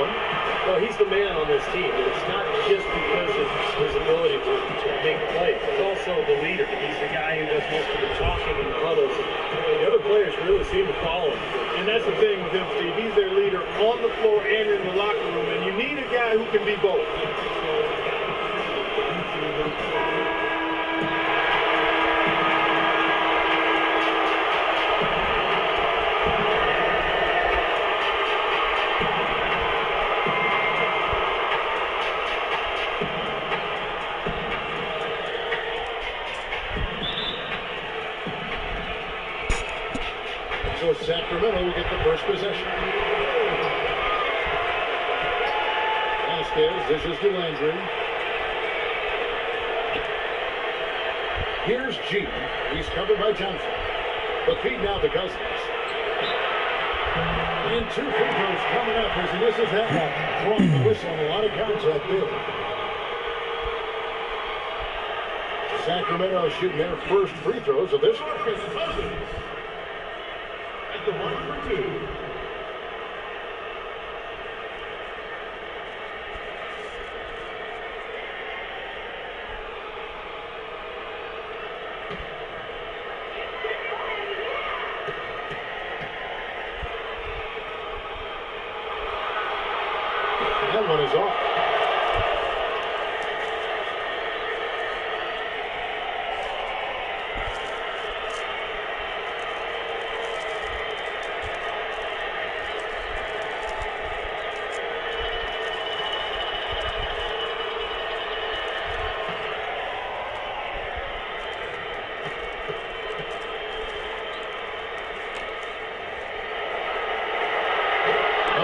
one. Well, he's the man on this team. It's not just because of his ability to make plays. It's also the leader. He's the guy who does most of the talking in the huddles. The other players really seem to follow him. And that's the thing with him, Steve. He's their leader on the floor and in the locker room. And you need a guy who can be both. So Sacramento will get the first possession. Vasquez dishes to Landry. Here's G. He's covered by Johnson. The feed now to Cousins. And 2 free throws coming up as he misses that one. Throwing the whistle on a lot of contact there. Sacramento shooting their first free throws of this one. The 1 for 2. That one is off.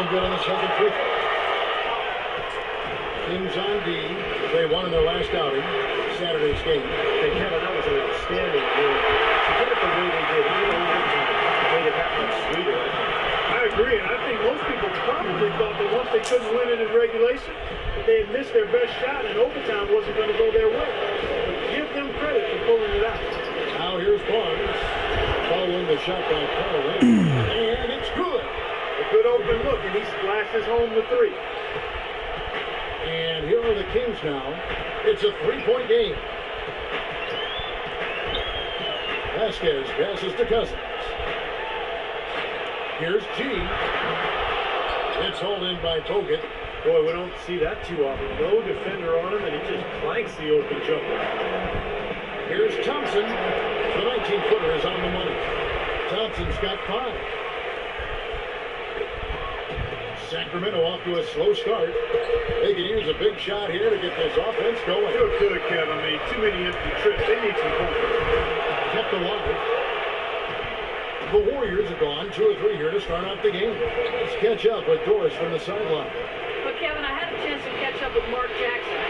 Good on the second free throw. Kings on D. They won in their last outing, Saturday's game. Hey, Kevin, that was an outstanding game. To get it the way they did, even overtime, made it that much sweeter. I agree, and I think most people probably thought that once they couldn't win it in regulation, that they had missed their best shot and overtime wasn't going to go their way. But give them credit for pulling it out. Now here's Barnes, following the shot by Carl Lynn, and it's good. A good open look, and he splashes home the 3. And here are the Kings now. It's a 3-point game. Vasquez passes to Cousins. Here's G. It's hauled in by Togut. Boy, we don't see that too often. No defender on him, and he just clanks the open jumper. Here's Thompson. The 19-footer is on the money. Thompson's got 5. Sacramento off to a slow start. They can use a big shot here to get this offense going. You're good, Kevin. I mean, too many empty trips. They need some points. Kept alive. The Warriors are gone 2 or 3 here to start out the game. Let's catch up with Doris from the sideline. But Kevin, I had a chance to catch up with Mark Jackson.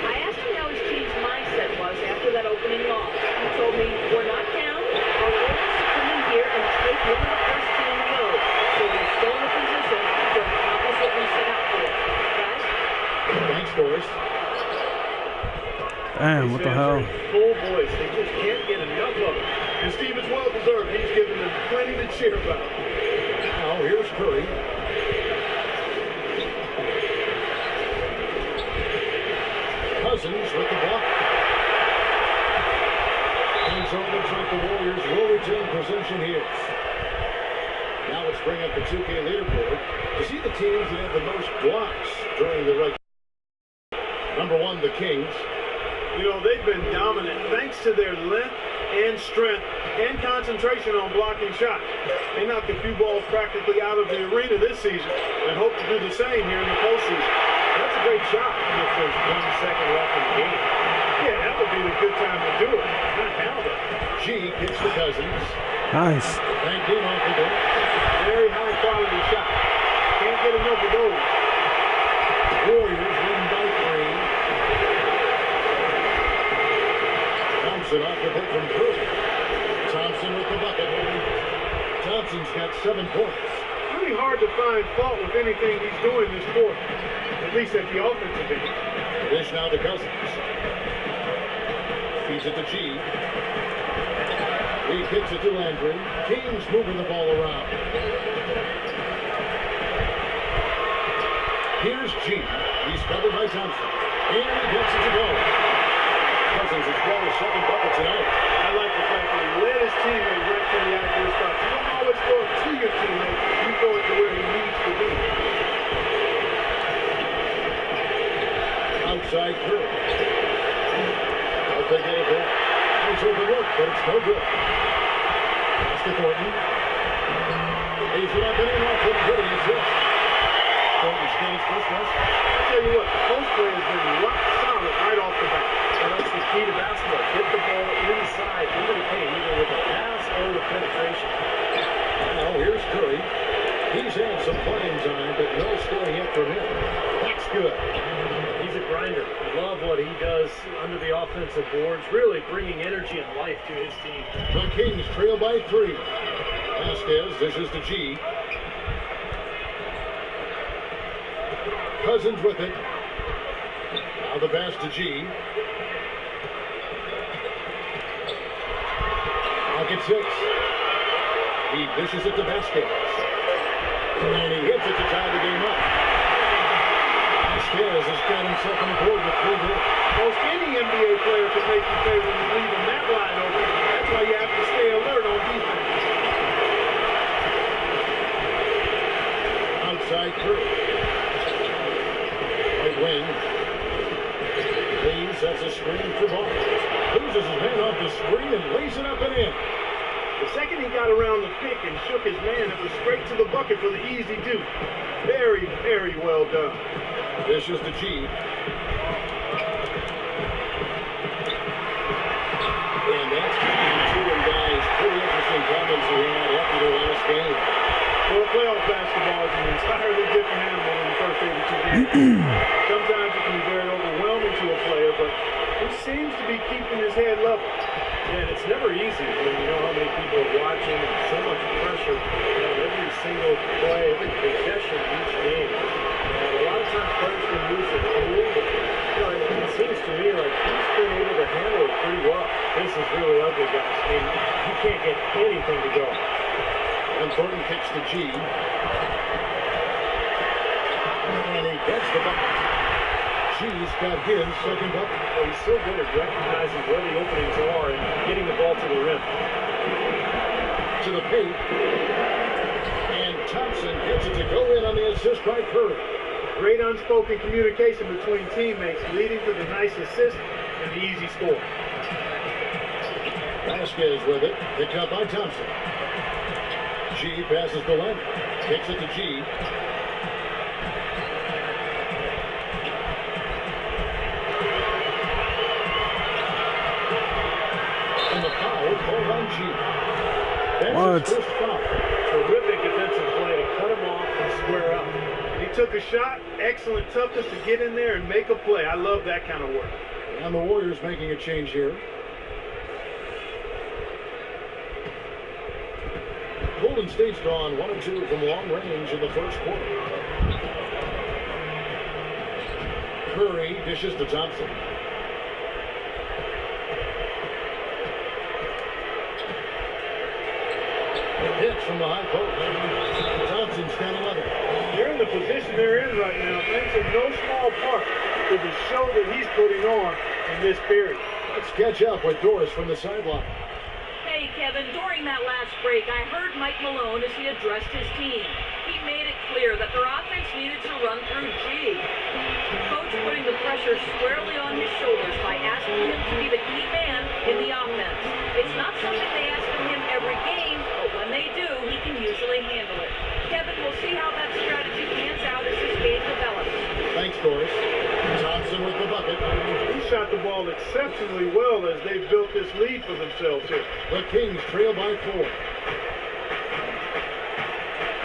I asked him how his team's mindset was after that opening loss. He told me, we're not down. Our goal is to come in here and take over the first team in the road. So we're still in a position to accomplish what we set out for. Guys? Thanks, Doris. Damn, what the hell? Full voice. They just can't get enough of it. And Steve, it's well deserved. He's given them plenty to cheer about. Now here's Curry. Cousins with the block. And so it looks like the Warriors will retain possession here. Now let's bring up the 2K leaderboard to see the teams that have the most blocks during the regular. Number 1, the Kings. You know, they've been dominant thanks to their length and strength and concentration on blocking shots. They knocked a few balls practically out of the arena this season and hope to do the same here in the postseason. That's a great shot if there's 1 second left in the game. Yeah, that would be the good time to do it. Not now, though. G gets the Cousins. Nice. Thank you, off the bench. Very high quality shot. Can't get enough of those. Warriors win by 3. Thompson off the hook from Curry. Thompson with the bucket. Thompson's got 7 points. Really hard to find fault with anything he's doing this quarter, at least at the offensive end. Dish now to Cousins. Feeds it to G. He kicks it to Landry. Kings moving the ball around. G. He's covered by Thompson. And he gets it to go. Cousins has got his second bucket tonight. I like the fact that he led his teammate right to the accurate spot. You don't always throw it to your teammate. You throw it to where he needs to be. Outside Curry. I'll take it again. Nice open look, but it's no good. That's to Thornton. He's not getting off with a good assist. Thornton stands first rush. I'll tell you what, the post play has been rock solid right off the bat. And that's the key to basketball. Get the ball inside, into the paint, either with a pass or with penetration. Now here's Curry. He's had some playing time, but no scoring yet from him. That's good. He's a grinder. Love what he does under the offensive boards, really bringing energy and life to his team. The Kings trail by 3. Vasquez dishes to G. Cousins with it. Now the pass to G. Pocket 6. He dishes it to Vasquez. And he hits it to tie the game up. Vasquez has got himself on the board with 3 hits. Most any NBA player can make you pay when you leave him that wide open. That's why you have to stay alert on defense. Outside Curry. Right wing. Lee sets a screen for ball. Loses his man off the screen and lays it up and in. The second he got around the pick and shook his man, it was straight to the bucket for the easy deuce. Very, very well done. This is the G. And that's two and guys. Pretty interesting comments he had after the last game. Well, playoff basketball is an entirely different animal than the first 82 games. Sometimes it can be very overwhelming to a player, but he seems to be keeping his head level. And it's never easy when you know how many people are watching and so much pressure on every single play, every possession each game. And a lot of times players can lose their cool, but you know, it seems to me like he's been able to handle it pretty well. This is really ugly, guys. I mean, you can't get anything to go. And Thornton kicks to G. And he gets the bucket. G's got his second bucket. Well, he's so good at recognizing where the openings are and getting the ball to the rim. To the paint. And Thompson gets it to go in on the assist by Curry. Great unspoken communication between teammates, leading to the nice assist and the easy score. Vasquez with it. Picked up by Thompson. G passes to Leonard. Kicks it to G. And the foul called on G. That's his first foul. Terrific defensive play to cut him off and square up. He took a shot, excellent toughness to get in there and make a play. I love that kind of work. And the Warriors making a change here. Golden State's drawn 1 and 2 from long range in the first quarter. Curry dishes to Thompson. Hits from the high post. Thompson's down 11. They're in the position they're in right now, thanks in no small part to the show that he's putting on in this period. Let's catch up with Doris from the sideline. Hey, Kevin, during that last break, I heard Mike Malone as he addressed his team. He made it clear that their offense needed to run through G. Coach putting the pressure squarely on his shoulders by asking him to be the key man in the offense. It's not something they ask of him every game, but when they do, he can usually handle it. Kevin, we'll see how that strategy pans out as this game develops. Thanks, Doris. Thompson with the bucket. He shot the ball exceptionally well as they built this lead for themselves here. The Kings trail by 4.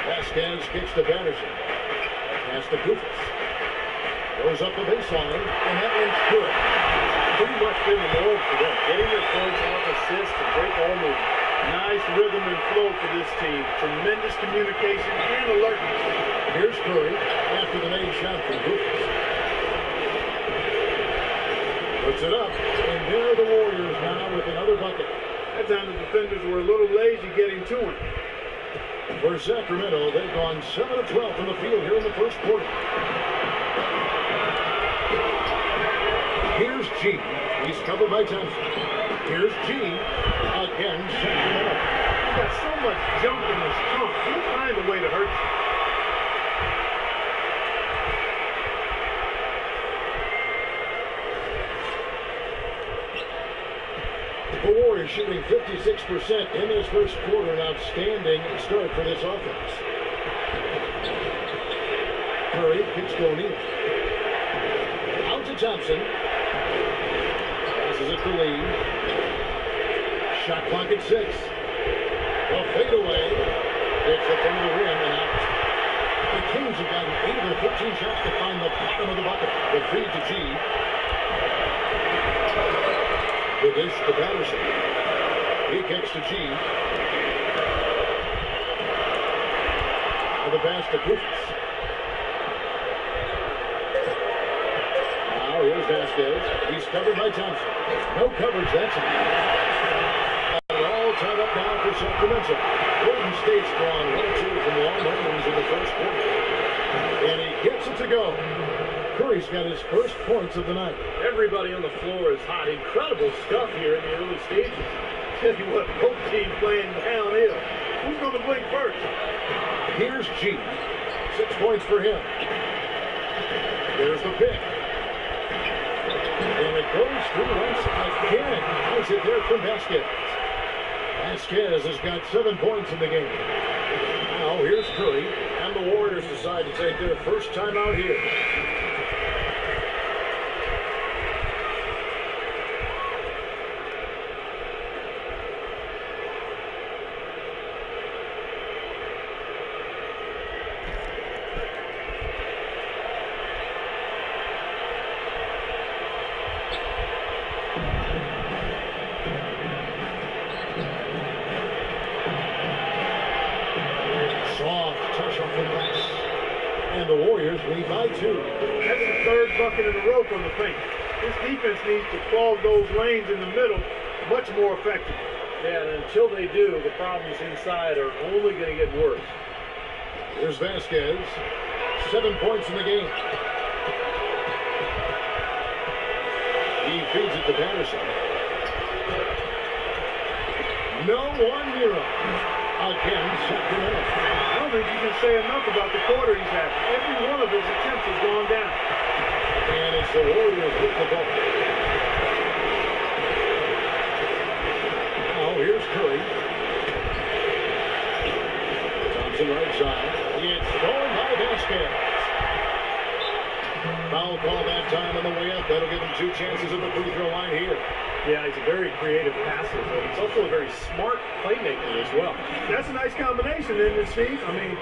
Vasquez kicks to Patterson. Pass to Goofus. Goes up the baseline, and that one's good. Pretty much been the norm for them. Getting their points off assists and great ball movement. Nice rhythm and flow for this team. Tremendous communication and alertness. Here's Curry after the made shot from Goofus. Puts it up, and there are the Warriors now with another bucket. That time the defenders were a little lazy getting to him. For Sacramento, they've gone 7 of 12 from the field here in the first quarter. G. He's covered by Thompson. Here's G. Again, Sacramento. He's got so much junk in his trunk. He'll find a way to hurt you. The Warriors shooting 56% in this first quarter. An outstanding start for this offense. Curry kicks to O'Neal. Out to Thompson. Passes it to Lee. Shot clock at 6. A fadeaway. Gets it from the rim and out. The Kings have gotten 8 of their 14 shots to find the bottom of the bucket. The feed to G. The dish to Patterson. He kicks to G. And the pass to Kufis. Now here's Vasquez. He's covered by Thompson. No coverage, that's it. And all tied up now for Sacramento. Golden State's gone 1-2 from long range in the first quarter. And he gets it to go. Curry's got his first points of the night. Everybody on the floor is hot. Incredible stuff here in the early stages. Tell you what, both teams playing downhill. Who's going to blink first? Here's G. 6 points for him. There's the pick. And it goes through once again. How's it there from Vasquez? Vasquez has got 7 points in the game. Now here's Curry. And the Warriors decide to take their first time out here. And the Warriors lead by 2. That's the third bucket in a row from the paint. This defense needs to clog those lanes in the middle much more effectively. Yeah, and until they do, the problems inside are only going to get worse. Here's Vasquez. 7 points in the game. He feeds it to Patterson. No one near him. Again, Sacramento. I don't think you can say enough about the quarter he's had. Every one of his attempts has gone down. And it's the Warriors with the ball. Now here's Curry. Thompson right side. It's going by Vasquez. Foul call that time on the way up. That'll give him 2 chances at the free throw line here. Yeah, he's a very creative passer, but he's also a very smart playmaker as well. That's a nice combination, isn't it, Steve? I mean,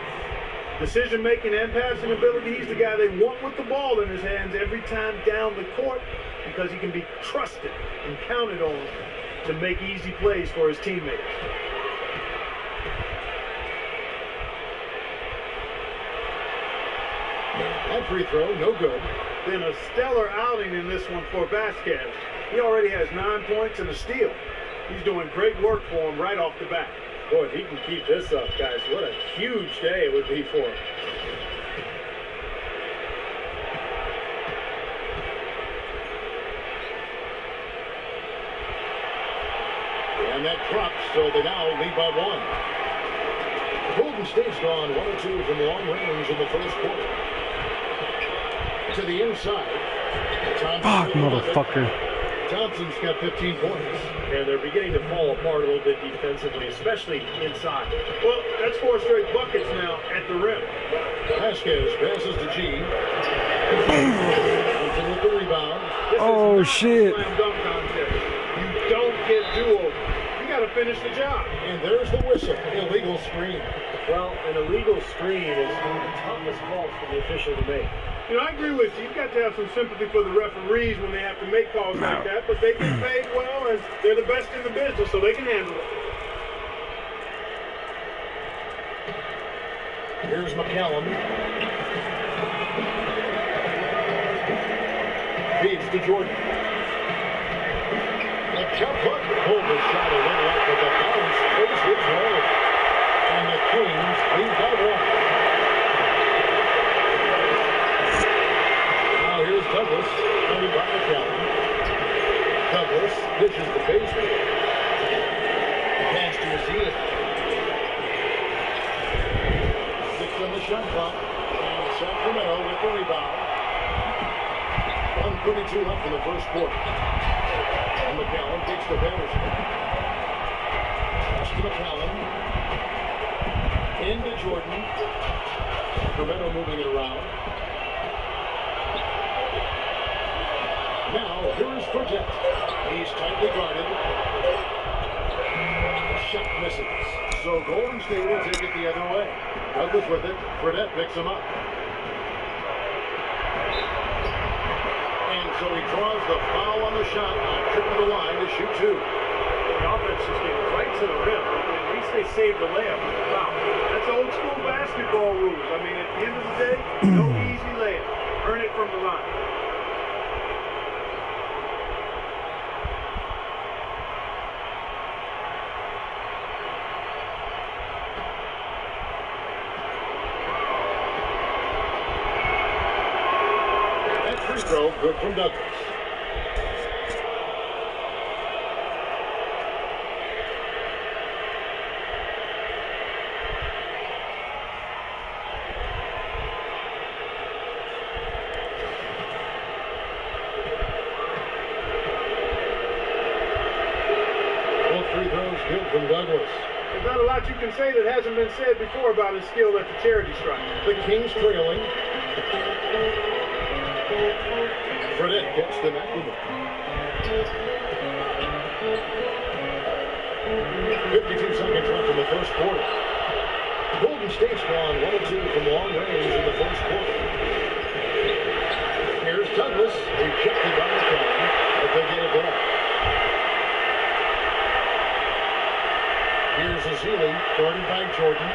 decision-making and passing ability. He's the guy they want with the ball in his hands every time down the court because he can be trusted and counted on to make easy plays for his teammates. That free throw, no good. Been a stellar outing in this one for Vasquez. He already has 9 points and a steal. He's doing great work for him right off the bat. Boy, if he can keep this up, guys, what a huge day it would be for him. And that drops, so they now lead by 1. Golden State's gone 1-2 from long range in the first quarter. To the inside. Fuck, motherfucker. Thompson's got 15 points. And they're beginning to fall apart a little bit defensively, especially inside. Well, that's 4 straight buckets now at the rim. Vasquez passes to G. Thompson with the rebound. Oh, shit. Slam dunk contest. You don't get do-overs. You got to finish the job. And there's the whistle. Illegal screen. Well, an illegal screen is one of the toughest calls for the official to make. You know, I agree with you. You've got to have some sympathy for the referees when they have to make calls like that, but they get paid well, and they're the best in the business, so they can handle it. Here's McCallum. Feeds to Jordan. The jump hook. Pulled the shot a little up, but the bounce goes his way. And the Kings lead by 1. Now here's Douglas, coming by McCallum. shot clock. And Sacramento with the rebound. 1:32 left in the first quarter. And McCallum takes the Patterson. Pass to McCallum. Into Jordan. Sacramento moving it around. Now, here is Fredette. He's tightly guarded. Shot misses. So Golden State will take it the other way. Douglas with it. Fredette picks him up. And so he draws the foul on the shot. Trip to the line to shoot two. The offense just getting right to the rim. At least they saved the layup with the foul. That's old school basketball rules. I mean, at the end of the day, no easy layup. Earn it from the line. Free throw, good from Douglas. Both free throws good from Douglas. There's not a lot you can say that hasn't been said before about his skill at the charity stripe. The Kings trailing. Fredette gets the McLemore. 52 seconds left in the first quarter. Golden State's gone 1 of 2 from long range in the first quarter. Here's Douglas, rejected by McCallum, but they get it back. Here's Azili, guarded by Jordan.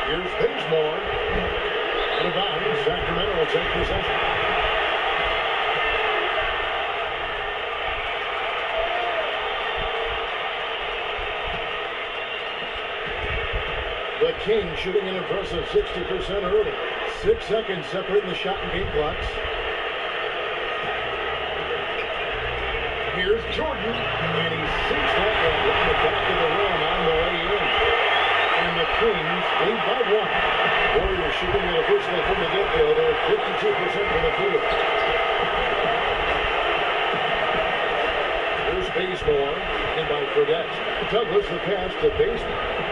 Here's Bazemore. Rebound, Sacramento will take possession. The Kings shooting an impressive 60% early. 6 seconds separating the shot and game clocks. Here's Jordan, and he sinks that one around the back of the rim on the way in. And the Kings lead by 1. Warriors shooting it officially from the get-go. They're at 52% from the field. Here's Bazemore, and by Fredette. Douglas the pass to Bazemore.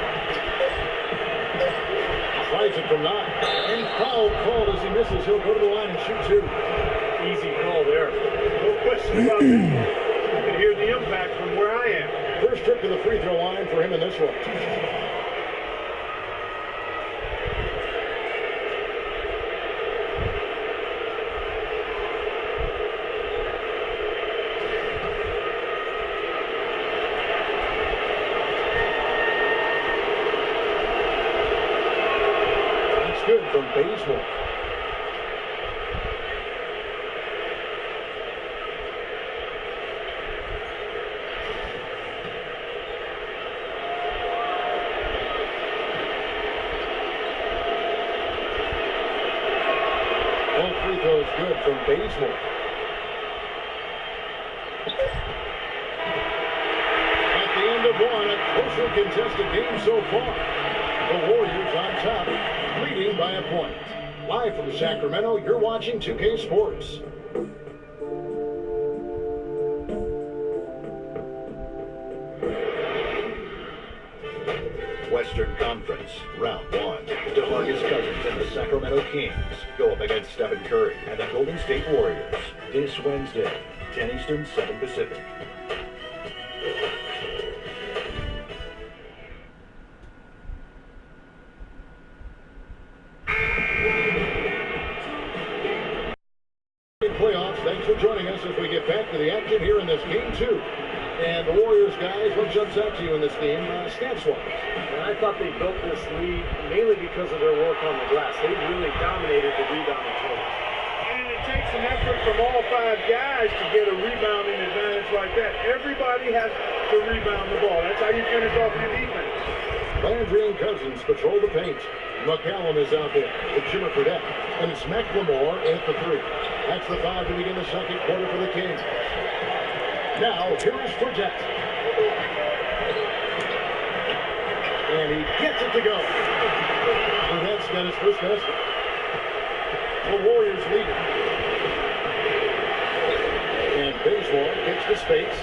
Tries it from 9. And foul called as he misses. He'll go to the line and shoot 2. Easy call there. No question about that. You can hear the impact from where I am. First trip to the free throw line for him in this one. That's good from Bazemore. All free throws good from Bazemore. At the end of one, a closer contested game so far. The Warriors on top, leading by a point. Live from Sacramento, you're watching 2K Sports. Western Conference, round 1. DeMarcus Cousins and the Sacramento Kings go up against Stephen Curry and the Golden State Warriors this Wednesday, 10 Eastern, 7 Pacific. Playoffs, thanks for joining us as we get back to the action here in this game 2. And the Warriors, guys, what jumps out to you in this game, stats-wise? And I thought they built this lead mainly because of their work on the glass. They really dominated the rebounding total. And it takes an effort from all 5 guys to get a rebounding advantage like that. Everybody has to rebound the ball. That's how you finish off your defense. Landry and Cousins patrol the paint. McCallum is out there with Jimmer Fredette. And it's McLemore at the 3. That's the 5 to begin the second quarter for the Kings. Now, here is Fredette. And he gets it to go. on his first basket. The Warriors lead it. And Bazemore gets to Spates.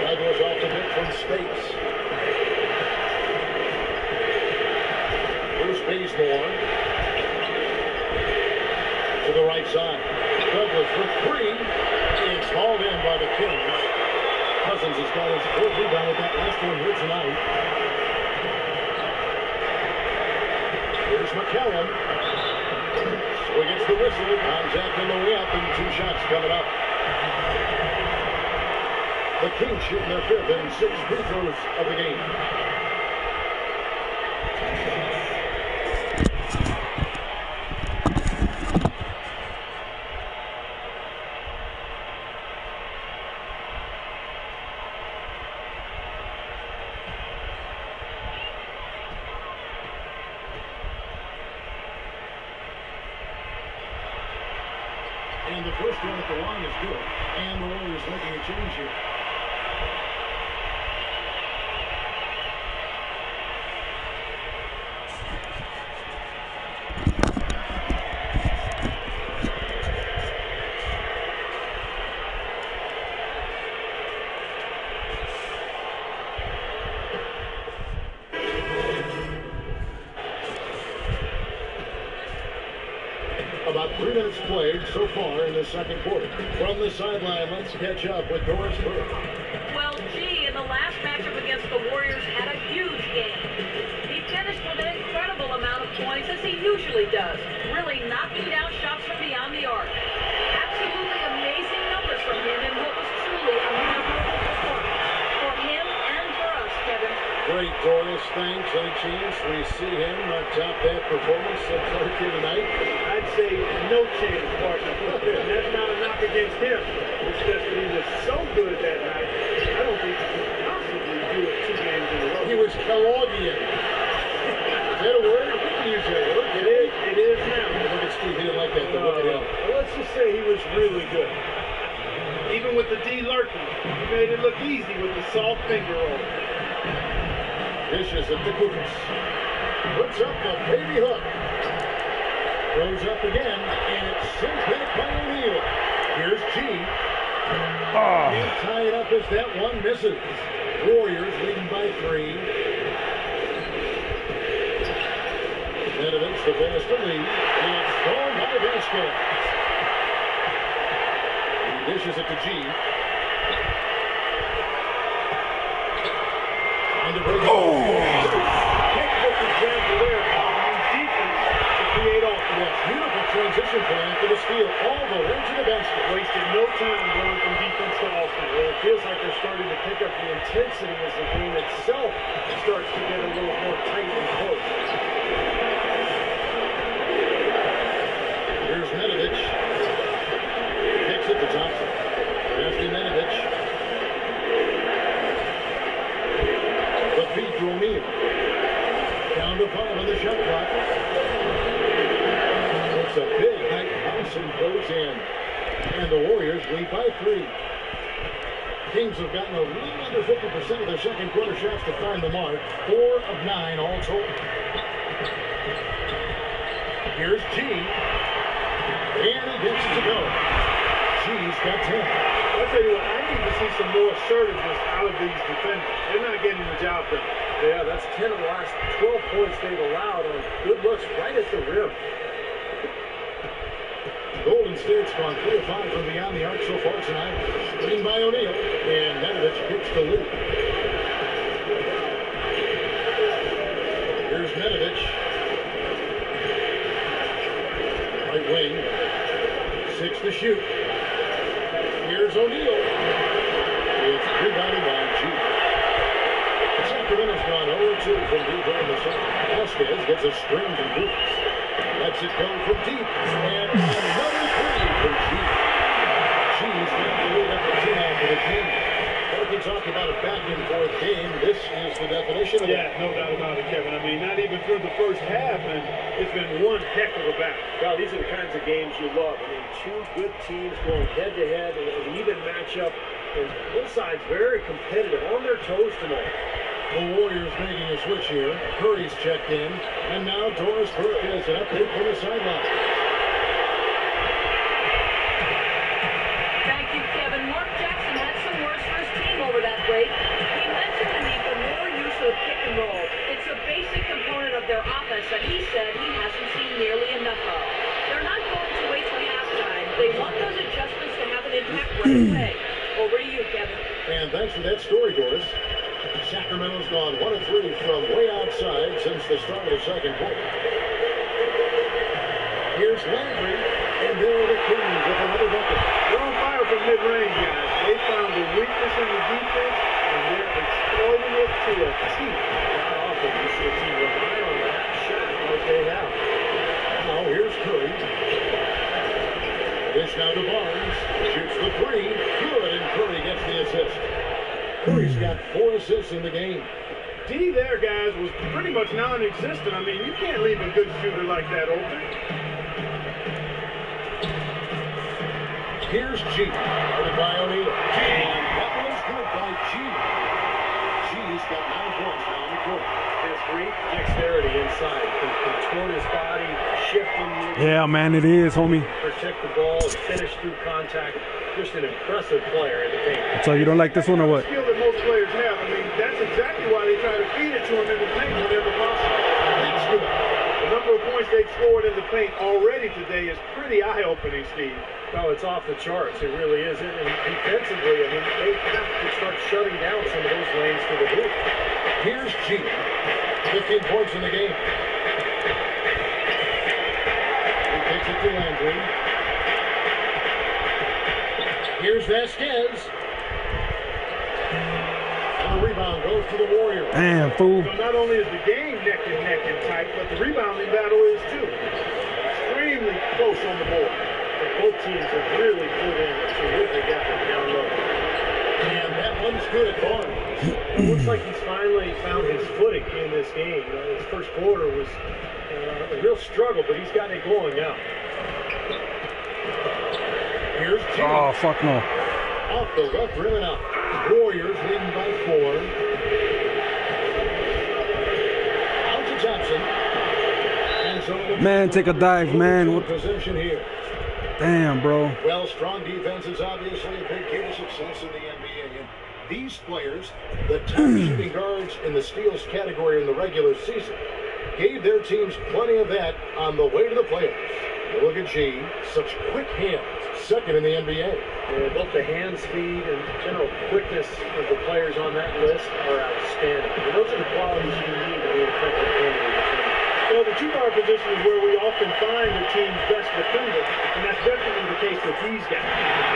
Douglas off the bit from Spates. Bruce Bazemore to the right side. Douglas for three. It's hauled in by the Kings. Cousins has got his fourth rebound with that last one here tonight. Here's McCallum. So he gets the whistle. Contact on the way up and 2 shots coming up. The Kings shooting their 5th and 6 free throws of the game. And the first one at the line is good. And the Warriors making a change here. About 3 minutes played so far in the second quarter. From the sideline, let's catch up with Doris Burke. Well, G, in the last matchup against the Warriors, had a huge game. He finished with an incredible amount of points, as he usually does, really knocking down shots from beyond the arc. Absolutely amazing numbers from him in what was truly a memorable performance for him and for us, Kevin. Great, Doris. Thanks. Any chance we see him top that performance that's here tonight? I'd say no chance, partner. And that's not a knock against him. It's just that he was so good that night. I don't think he could possibly do it 2 games in a row. He was Kellogg'ian. Is that a word? We can use that word. It is now. Look at Steve. He didn't like that. Look at him. Well, let's just say he was really good. Even with the D lurking, he made it look easy with the soft finger roll. Dishes at the Kukas. Puts up the baby hook. Throws up again, and it's sent back by O'Neal. Here's G. Can't tie it up as that one misses. Warriors leading by 3. Nedovic, the faster lead, and it's thrown by Vasquez. He dishes it to G. And the break. Textbook example there. Defense to create offense. Beautiful transition play after the steal, all the way to the basket. Wasted no time going from defense to offense. Well, it feels like they're starting to pick up the intensity as the game itself starts to get a little more tight and close. Here's Nedovic. Kicks it to Thompson. After Nedovic. The feed to O'Neal. Down to 5 on the shot clock. It's a big night. Thompson goes in. And the Warriors lead by 3. Kings have gotten a little under 50% of their second quarter shots to find the mark. 4 of 9 all told. Here's G. And he gets it to go. G's got 10. I'll tell you what, I need to see some more assertiveness out of these defenders. They're not getting the job done. Yeah, that's 10 of the last 12 points they've allowed on good looks right at the rim. Golden State's gone 3 of 5 from beyond the arc so far tonight. Screen by O'Neal, and Nedovic picks the lead. Here's Nedovic. Right wing. 6 to shoot. Here's O'Neal. It's rebounded by G. Sacramento's gone 0-2 from deep in the second. Vasquez gets a string from Lucas. Lets it go from deep. And another 3 from G. G's got the lead up to 10 for the team. Well, we talk about a back and forth game. This is the definition of Yeah, no doubt about it, Kevin. I mean, not even through the first half, and it's been one heck of a battle. Well, these are the kinds of games you love. I mean, 2 good teams going head-to-head in an even matchup, and both sides very competitive, on their toes tonight. The Warriors making a switch here. Curry's checked in. And now Doris Burke has an update from the sideline. Thank you, Kevin. Mark Jackson had some words for his team over that break. He mentioned the need for more use of pick and roll. It's a basic component of their offense that he said he hasn't seen nearly enough of. They're not going to wait till halftime. They want those adjustments to have an impact right away. Over to you, Kevin. And thanks for that story, Doris. Sacramento's gone 1 of 3 from way outside since the start of the second quarter. Here's Landry, and there are the Kings with another bucket. They're on fire from mid-range, guys. They found the weakness in the defense, and they're exploiting it to a T. Not often you see a team rely on that shot like they have. Now here's Curry. Dish now to Barnes. Shoots the 3. Good, and Curry gets the assist. Curry's got 4 assists in the game. D there, guys, was pretty much non-existent. I mean, you can't leave a good shooter like that open. Here's G. Guarded by O'Neal. G. And that was good by G. G's got 9 points now on the court. Has great dexterity inside. Can contort his body, shift him. Yeah, man, it is, homie. Protect the ball and finish through contact. Just an impressive player in the paint. So you don't like this one or what? Skill that most players have. I mean, that's exactly why they try to feed it to him in the paint whenever possible. That's good. The number of points they've scored in the paint already today is pretty eye-opening, Steve. No, it's off the charts. It really is. And defensively, I mean, they have to start shutting down some of those lanes to the hoop. Here's G. 15 points in the game. He takes it to Landry. Here's Vasquez. And the rebound goes to the Warriors. Damn, fool. So not only is the game neck and tight, but the rebounding battle is too. Extremely close on the board. But both teams have really put in a terrific effort down low. And that one's good at Barnes. It looks like he's finally found his footing in this game. His first quarter was a real struggle, but he's got it going now. Here's G. Oh, fuck no. Off the left rim and out. Warriors leading by 4. Out to Johnson. And so Man, take a dive, man. What? Possession here. Damn, bro. Well, strong defense is obviously a big key to success in the NBA. And these players, the top shooting guards in the steals category in the regular season, gave their teams plenty of that on the way to the playoffs. You look at G, such quick hands, second in the NBA. Both the hand speed and general quickness of the players on that list are outstanding. And those are the qualities you need to be an effective candidate. Well, the two-guard position is where we often find the team's best defender, and that's definitely the case with these guys.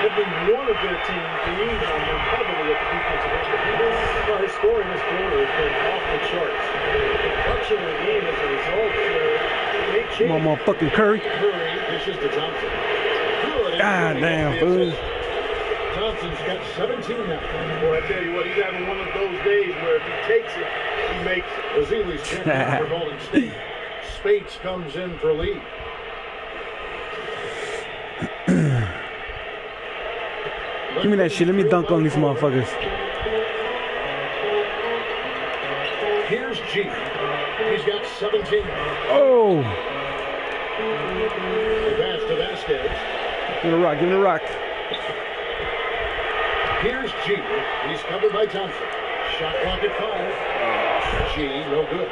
Every one of their teams leans on them heavily at the defensive end. Well, his scoring this quarter has been off the charts. The production of the game as a result may change. Come on, motherfucking Curry. Curry dishes to Johnson. Good. God damn, fool. Johnson's got 17 now. Boy, I tell you what, he's having one of those days where if he takes it, he makes it. Vasili's checking out for Golden State. Spates comes in for Lee. Give me that shit. Let me dunk on these motherfuckers. Here's G. He's got 17. Oh. The pass to Vasquez. Give me a rock. Give me a rock. Here's G. He's covered by Thompson. Shot clock at 5. G, no good.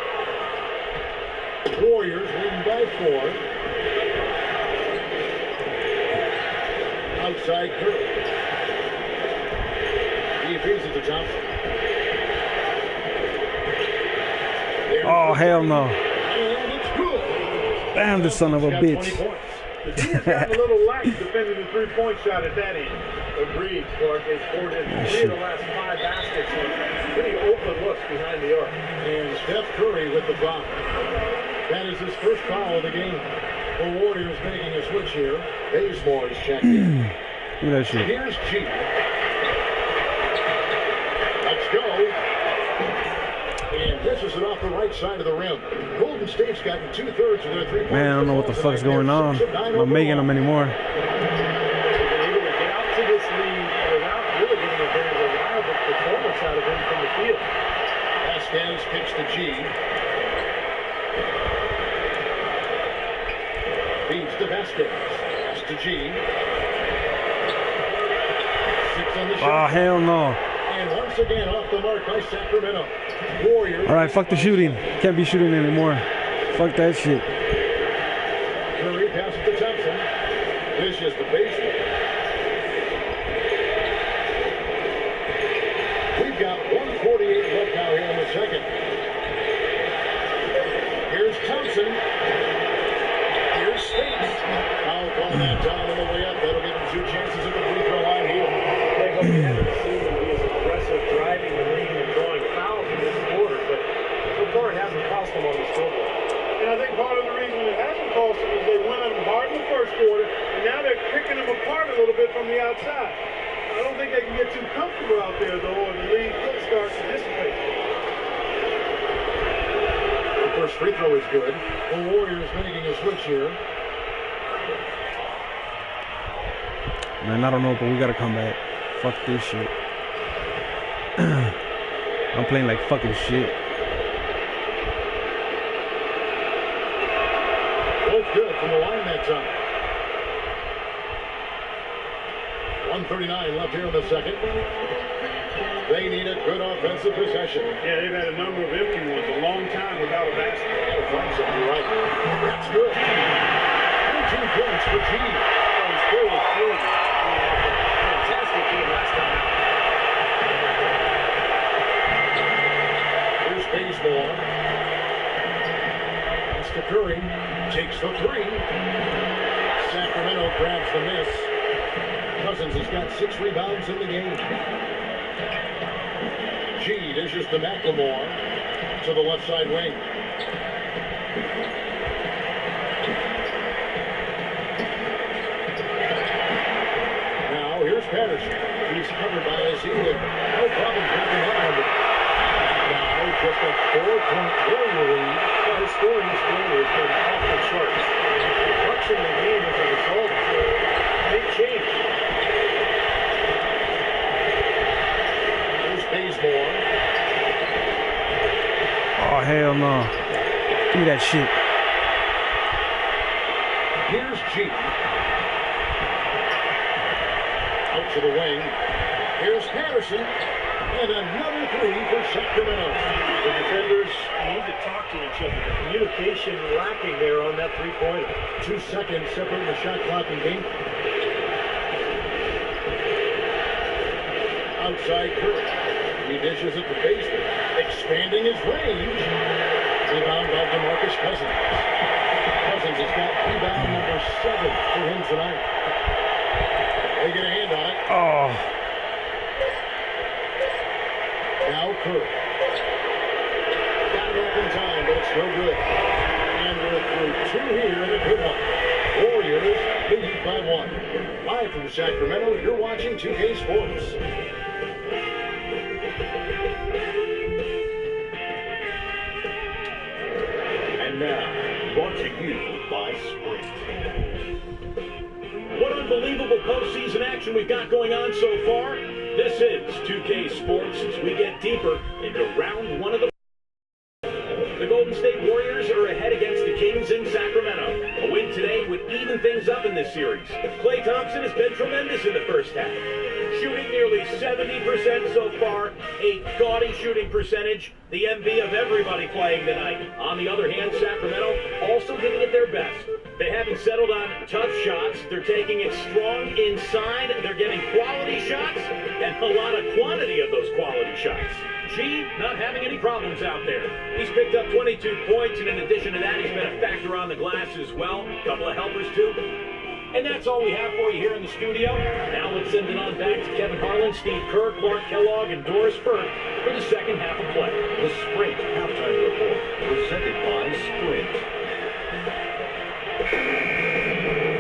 Warriors leading by 4. Outside Curry. He feeds it to Johnson. Oh, hell no. And it's good. Damn, this son of a He's got 20 bitch. points. The team has gotten a little lax defending the three-point shot at that end. Agreed, Clark. They've scored in 3 of the last 5 baskets on pretty open looks behind the arc. And Steph Curry with the foul. That is his first foul of the game. The Warriors making a switch here. Bazemore is checked in. Look at that shit. Here's G. Let's go. And this is it off the right side of the rim. Golden State's gotten 2/3 of their three-point. Man, I don't know what the fuck's going on. I'm not making them anymore. They've been able to get out to this lead without really getting a very reliable performance out of him from the field. Vasquez kicks to G. Feeds to Vasquez. Pass to G. 6 on the shot. Oh, hell no. And once again off the mark by Sacramento. Warriors. All right, fuck the shooting. Can't be shooting anymore. Fuck that shit. Curry passes to Thompson. Dishes the baseline. We've got 1:48 left now here in the second. Here's Thompson. Here's Space. Foul call that time on the way up. That'll give him 2 chances at the free throw line here. I hope we haven't seen him be as aggressive driving the lane and drawing fouls in this quarter, but so far it hasn't cost him on the scoreboard. And I think part of the reason it hasn't cost them is they went on hard in the first quarter, and now they're picking them apart a little bit from the outside. I don't think they can get too comfortable out there, though, or the lead could start to dissipate. The first free throw is good. The Warriors making a switch here. Man, I don't know, but we gotta come back. Fuck this shit. I'm playing like fucking shit. Both good from the line that time. 1:39 left here in the second. They need a good offensive possession. Yeah, they've had a number of empty ones, a long time without a basket. You're right. That's good. 19 points for G. He's clearly feeling fantastic game last time out. Here's Bazemore. That's to Curry. Takes the 3. Sacramento grabs the miss. Cousins has got 6 rebounds in the game. G dishes to McLemore to the left side wing. Now here's Patterson. He's covered by Azine. No problem breaking that number. Now just a 4-point Warrior lead. Well, his scoring this quarter has been off the charts. Clutching the game as a result of a big change. Here's Bazemore. Oh, hell no. Give me that shit. Here's G. Out to the wing. Here's Patterson. And another 3 for Sacramento. The defenders need to talk to each other. The communication lacking there on that three-pointer. 2 seconds separating the shot clock and game. Outside Curry. He dishes it to Baseman. Expanding his range. Rebound by DeMarcus Cousins. Cousins has got rebound number 7 for him tonight. They get a hand on it. Oh. Now Curry. Got it off in time, but it's no good. And we're through 2 here and a good one. Warriors lead by 1. Live from Sacramento, you're watching 2K Sports. And now, brought to you by Sprint. What unbelievable postseason action we've got going on so far. This is 2K Sports as we get deeper into round 1 of the... The Golden State Warriors are ahead against the Kings in Sacramento. A win today would even things up in this series. Klay Thompson has been tremendous in the first half. Shooting nearly 70% so far, a gaudy shooting percentage, the envy of everybody playing tonight. On the other hand, Sacramento also giving it their best. They haven't settled on tough shots. They're taking it strong inside. They're getting quality shots and a lot of quantity of those quality shots. G not having any problems out there. He's picked up 22 points, and in addition to that, he's been a factor on the glass as well. A couple of helpers, too. And that's all we have for you here in the studio. Now let's send it on back to Kevin Harlan, Steve Kerr, Clark Kellogg, and Doris Burke for the second half of play. The Sprint Halftime Report, presented by Sprint.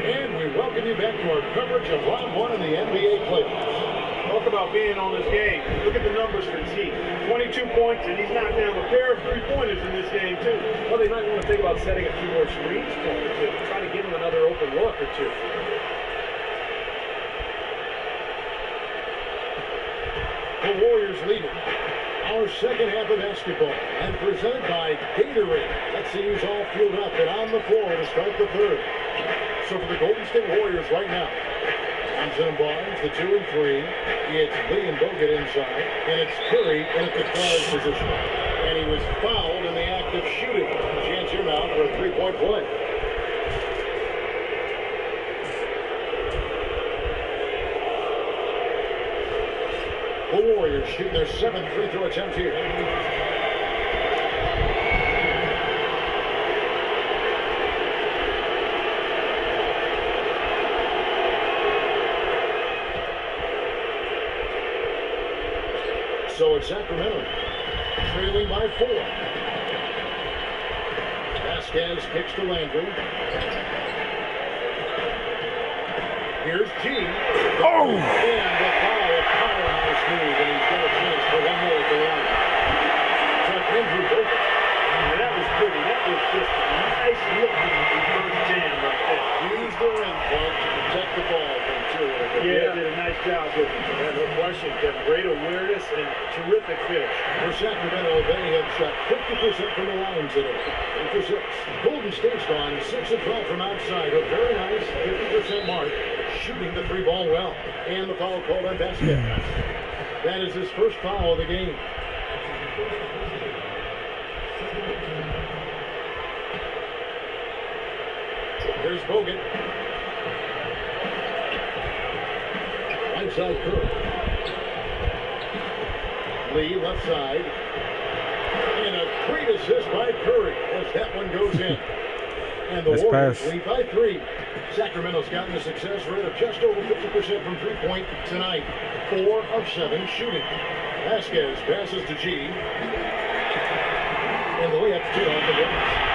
And we welcome you back to our coverage of round 1 in the NBA playoffs. Talk about being on this game. Look at the numbers for T. 22 points, and he's knocked down a pair of three-pointers in this game, too. Well, they might want to think about setting a few more screens for him to try to give him another open look or two. The Warriors lead it. our second half of basketball, and presented by Gatorade. Let's see who's all fueled up and on the floor to start the third. So for the Golden State Warriors right now, Thompson and Barnes, the 2 and 3. It's Lee and Bogut inside, and it's Curry in at the guard position. And he was fouled in the act of shooting. Chance here now for a three-point play. The Warriors shooting their 7th free throw attempt here. So it's Sacramento trailing by 4. Vasquez kicks to Landry. Here's G. Oh! And the foul, a powerhouse move, and he's got a chance for one more at the line. Chuck Andrew Bogut. That was pretty. That was just a nice looking reverse jam right there. Use the rim point to protect the ball from two. Yeah, did a nice job with it. Yeah, no question. Kevin. Great awareness and terrific finish. For Sacramento, they have shot 50% from the line today. 3 for 6. Golden State's gone 6 of 12 from outside. A very nice 50% mark. Shooting the 3-ball well. And the foul called on Vasquez. That is his first foul of the game. Here's Bogut. Right side Curry. Lee left side. And a great assist by Curry as that one goes in. And the Nice Warriors pass. lead by 3. Sacramento's gotten a success rate of just over 50% from three-point tonight. 4 of 7 shooting. Vasquez passes to G. And the layup 2 off the glass.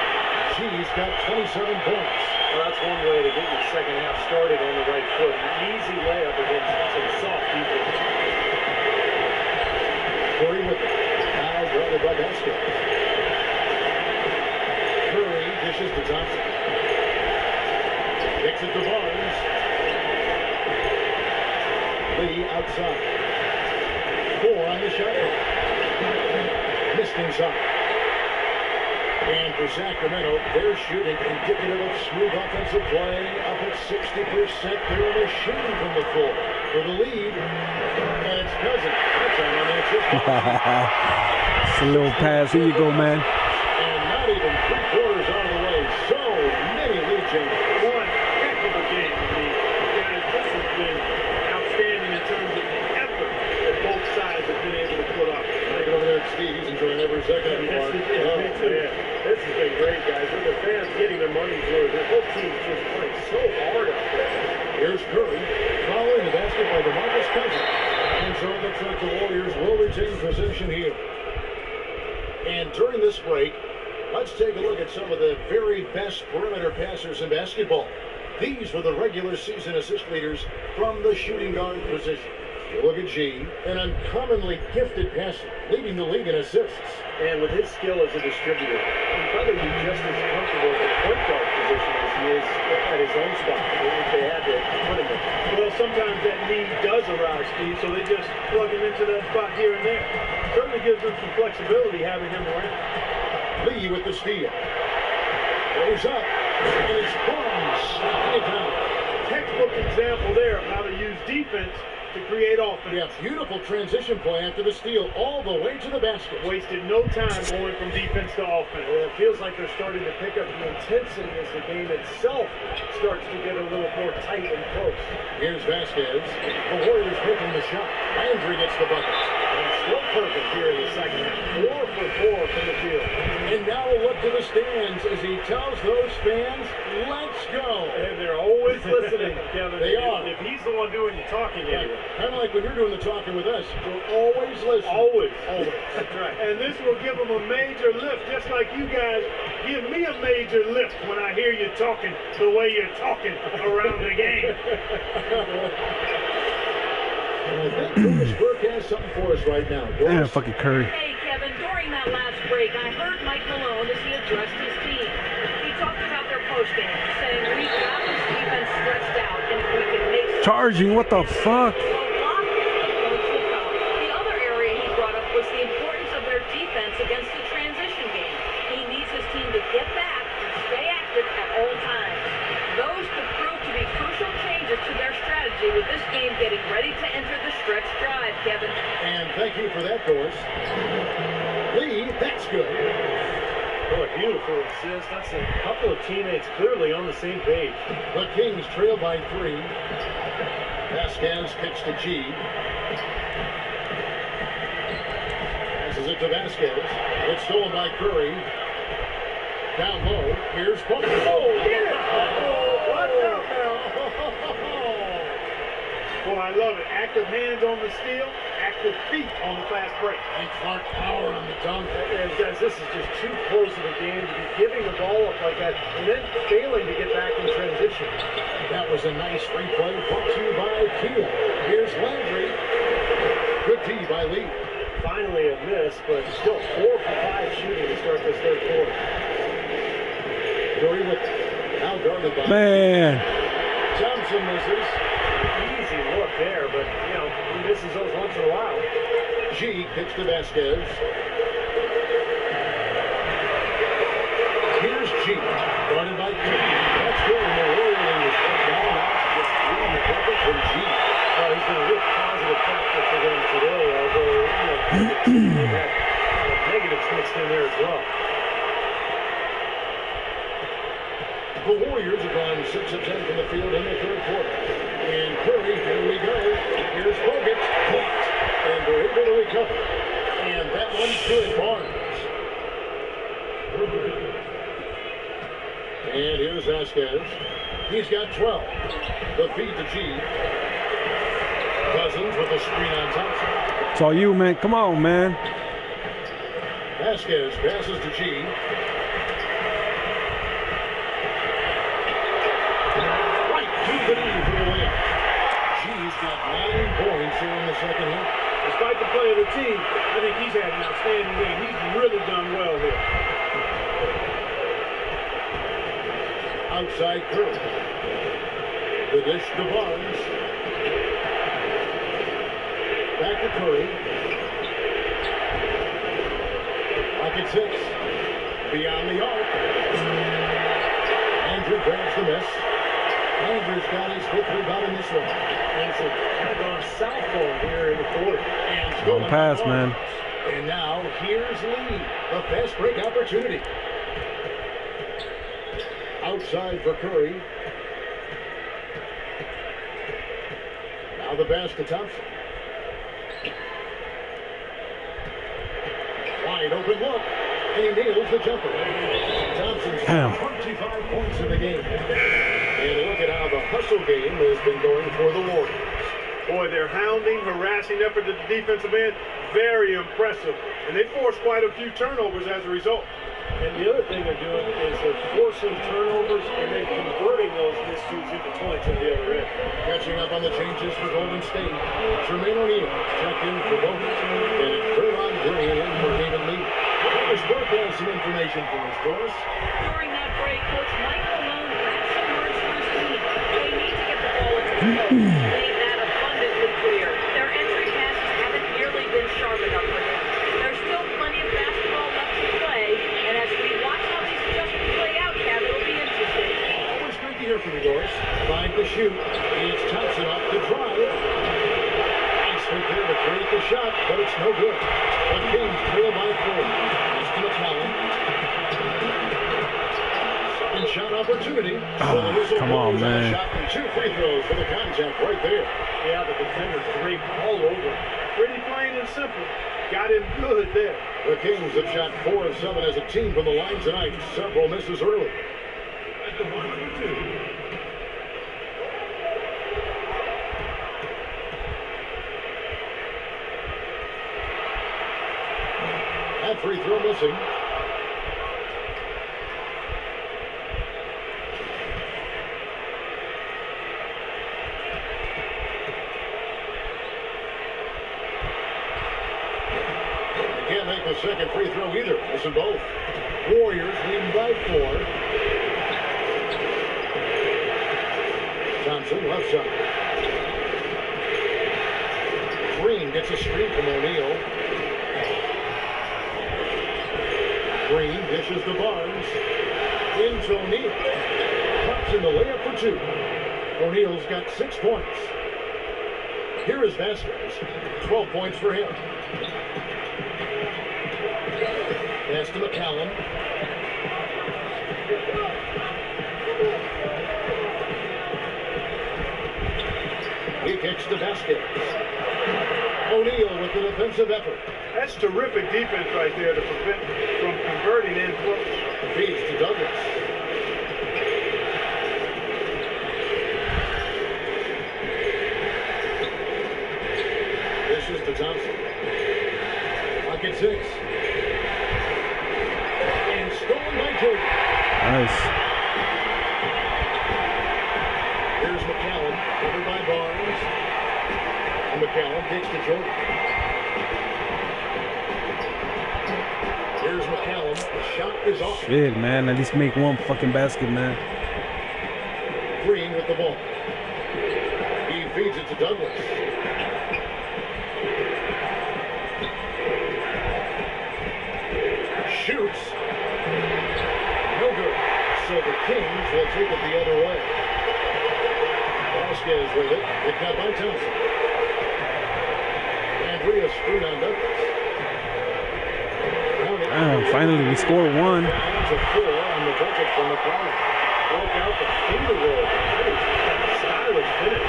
G's got 27 points. Well, that's one way to get your second half started on the right foot. An easy layup against some soft defense. Curry with it. Now guarded by Vasquez. Curry dishes to Thompson. Kicks it to Barnes. Lee outside. 4 on the shot clock. Missed inside. And for Sacramento, they're shooting indicative of smooth offensive play, up at 60%. They're machine from the floor for the lead. And it's Cousins. That's on the assist. It's a little pass. Here you go, man. And not even 3/4 out of the way. So many lead changes. One heck of a game for me. Guys, this has been outstanding in terms of the effort that both sides have been able to put up. Take it over there, Steve. He's enjoying every second of it. Me too. This has been great, guys. With the fans getting their money's worth, the whole team's just playing so hard out there. Here's Curry, following the basket by DeMarcus Cousins. And so it looks like the Warriors will retain possession here. And during this break, let's take a look at some of the very best perimeter passers in basketball. These were the regular season assist leaders from the shooting guard position. Look at G, an uncommonly gifted passer, leading the league in assists. And with his skill as a distributor, he'd probably be just as comfortable at the point guard position as he is at his own spot if they had to put him there. Well, sometimes that need does arise, Steve, so they just plug him into that spot here and there. Certainly gives them some flexibility having him around. Lee with the steal. Goes up, and it's Barnes slapping it down. Textbook example there of how to use defense to create offense. Yeah, beautiful transition play after the steal all the way to the basket. Wasted no time going from defense to offense. Well, it feels like they're starting to pick up the intensity as the game itself starts to get a little more tight and close. Here's Vasquez. The Warriors taking the shot. Landry gets the bucket. And still perfect here in the second half. 4 for 4 from the field. And now we'll look to the stands as he tells those fans, let's go. And they're always listening, Kevin. They are. If he's the one doing the talking anyway. Kind of like when you're doing the talking with us. We'll always listen. Always. That's right. And this will give them a major lift, just like you guys give me a major lift when I hear you talking the way you're talking around the game. And I think Lucas Burke has something for us right now. Damn, fucking Curry. Hey, Kevin, during that last break, I heard Mike Malone as he addressed his team. He talked about their postgame, saying, we've got this defense stretched out, and if we can make... Charging, what the fuck? The other area he brought up was the importance of energy with this game getting ready to enter the stretch drive, Kevin. And thank you for that, Doris. Lee, that's good. What a beautiful assist. That's a couple of teammates clearly on the same page. The Kings trail by 3. Vasquez kicks to G. Passes it to Vasquez. It's stolen by Curry. Down low. Here's Pope. Oh, Watch out now. Boy, I love it. Active hands on the steal, active feet on the fast break. And Clark power on the dunk. And guys, this is just too close of a game to be giving the ball up like that and then failing to get back in transition. That was a nice replay brought to you by Kia. Here's Landry. Good D by Lee. Finally a miss, but still 4 for 5 shooting to start this third quarter. Curry with it. Now guarded by Man. Thompson misses. Easy look there, but, you know, he misses those once in a while. G kicks to Vasquez. Here's G. Guarded by Curry. That's good. And the Warriors was put down. Now just doing the cover from G. He's been a real positive factor for them today, although, you know, they've had negatives mixed in there as well. The Warriors have gone 6 of 10 from the field in the third quarter. And Curry, here we go. Here's Bogut. Blocked. And they're able to recover. And that one's good. Barnes. And here's Vasquez. He's got 12. The feed to G. Cousins with a screen on Thompson. It's all you, man. Come on, man. Vasquez passes to G. Right to the knee for the layup. G's got 9 points here in the second half. Despite the play of the team, I think he's had an outstanding game. He's really done well here. Outside Curry. The dish to Barnes. Back to Curry. Pocket 6. Beyond the arc. Andrew grabs the miss. Andrew's got his 5th rebound in this one. And it's kind of gone southpaw here in the quarter. And Long pass, man. And now here's Lee. A fast break opportunity. Outside for Curry. Now the pass to Thompson. Wide open look. And he nails the jumper. Thompson's 25 points in the game. And look at how the hustle game has been going for the Warriors. Boy, their hounding, harassing effort at the defensive end, very impressive. And they forced quite a few turnovers as a result. And the other thing they're doing is they're forcing turnovers and then converting those miscues into points at the other end. Catching up on the changes for Golden State. Jermaine O'Neal checked in for both. And it's Draymond Green in for David Lee. Coach Burke has some information for us, Doris. During that break, Coach Mike Malone had some words for his team. They need to get the ball into the post. Made that abundantly clear. Their entry passes haven't nearly been sharp enough for him. There's still plenty of basketball left to play, and as we watch how these adjustments play out, Kev, it'll be interesting. Always great to hear from you, Doris. 5 to shoot. It's Thompson up to drive. Nice right there to create the shot, but it's no good. The Kings trail by 4. It's to McCollum. Second shot opportunity. Come on, man. Shot and 2 free throws for the contact right there. Yeah, the defender draped all over. Pretty plain and simple. Got him good there. The Kings have shot 4 of 7 as a team from the line tonight. Several misses early. At the bottom of 2. That free throw missing. Can't make the second free throw either. Missing both. Warriors leading by 4. Thompson left side. Green gets a screen from O'Neal. Green dishes to Barnes. Into O'Neal. Thompson the layup for 2. O'Neal's got 6 points. Here is Vasquez. 12 points for him. Pass to McCallum. He kicks to Vasquez. O'Neal with the defensive effort. That's terrific defense right there to prevent from converting in close. Feeds to Douglas. This is to Thompson. Pocket 6. And stolen by Jordan. Nice. Here's McCallum, covered by Barnes. And McCallum kicks to Jordan. Here's McCallum. The shot is off. Shit, man. At least make one fucking basket, man. Green with the ball. He feeds it to Douglas. Shoots. No good. So the Kings will take it the other way. Vasquez with it. Picked up by Thompson. Andrea screwed on Douglas. Finally, we scored one. That's a 4 on the budget from McCallum. Broke out the finger roll. That stylish finish.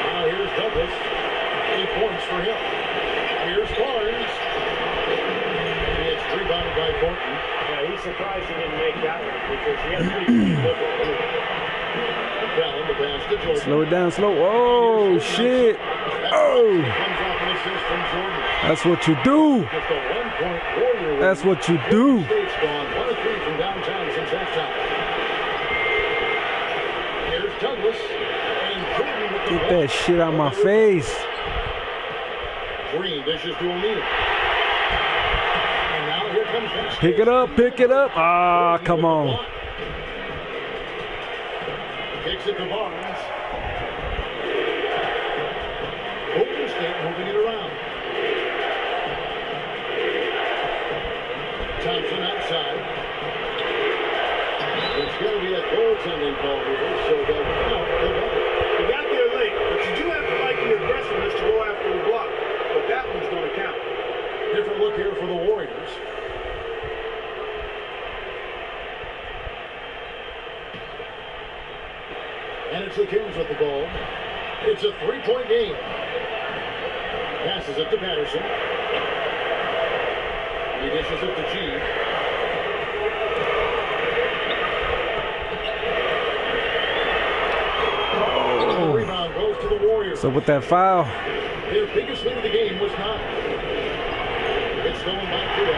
Now here's Douglas. 8 points for him. Here's Barnes. He gets rebounded by Thornton. Yeah, he's surprised he didn't make that one because he has pretty clean look at it. McCallum, the pass to Jordan. Slow it down, slow. Oh, shit. Oh. Comes off an assist from Jordan. That's what you do. Just a 1-point Warrior. That's what you do. State's gone 1 of 3 from downtown since halftime. Here's Douglas. And Jordan with the Get ball. that shit out my face. Green dishes to O'Neal. And now here comes Vasquez. Pick it up, pick it up. Ah, come on. Kicks it to Barnes. Golden State moving it around. Thompson outside. It's going to be a goaltending call here, so they'll count the ball. You got there late, but you do have to like the aggressiveness to go after the block. But that one's going to count. Different look here for the Warriors. And it's the Kings with the ball. It's a 3-point game. Passes it to Patterson. He dishes it to G. The rebound goes to the Warriors. So with that foul, Their biggest lead of the game was 9. It's stolen by Kudo.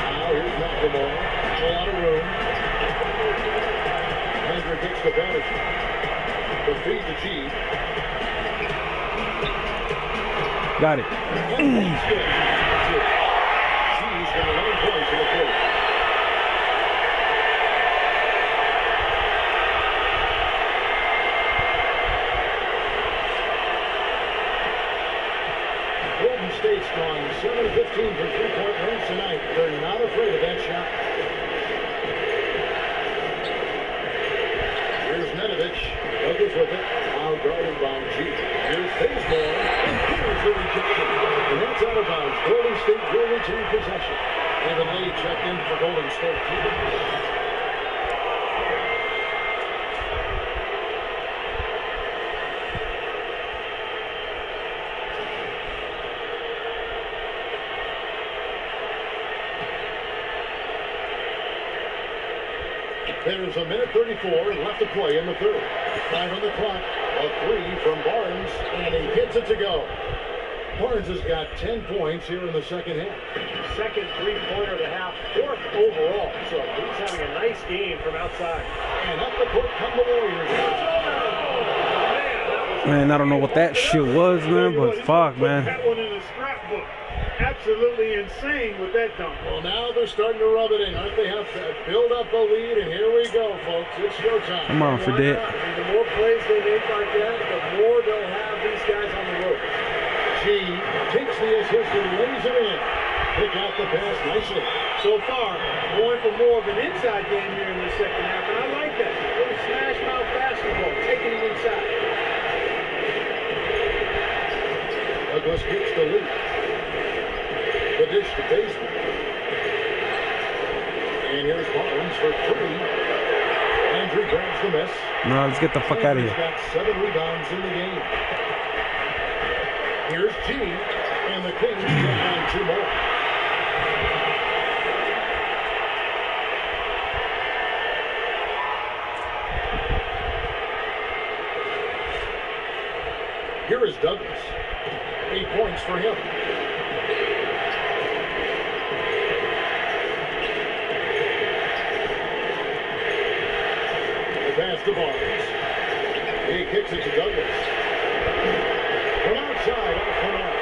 Now here's McLemore. A lot of room. Hendrick kicks the Patterson. The feed to G. got it. And he's good. G's got 11 points in the fourth. Golden State's gone 7 of 15 for 3-point range tonight. They're not afraid of that shot. Here's Nedovic. Douglas with it. Now guarded by G. Here's Bazemore. And here's the rejection. And that's out of bounds. Golden State will retain possession. David Lee checked in for Golden State. There's a minute 34 left to play in the third. 5 on the clock. A 3 from Barnes, and he gets it to go. Barnes has got 10 points here in the second half. Second three-pointer of the half, 4th overall. So he's having a nice game from outside. And up the court come the Warriors. Man, I don't know what that shit was, man, but fuck, man. That one in the scrapbook. Absolutely insane with that dunk. Well, now they're starting to rub it in. Aren't they? Have to build up a lead, and here we go, folks. It's showtime. Come on, Fredette. And the more plays they make like that, the more they'll have these guys on the road. G takes the assist and lays it in. pick out the pass nicely. So far, going for more of an inside game here in the second half, and I like that. A little smash mouth basketball, taking it inside. Douglas gets the lead. The dish to Baseman. And here's Barnes for three. Andrew grabs the miss. No, let's get the fuck out of Andrew's here. got 7 rebounds in the game. Here's G. And the Kings get on 2 more. Here is Douglas. 8 points for him. The pass to Barnes. He kicks it to Douglas. From outside, off and on.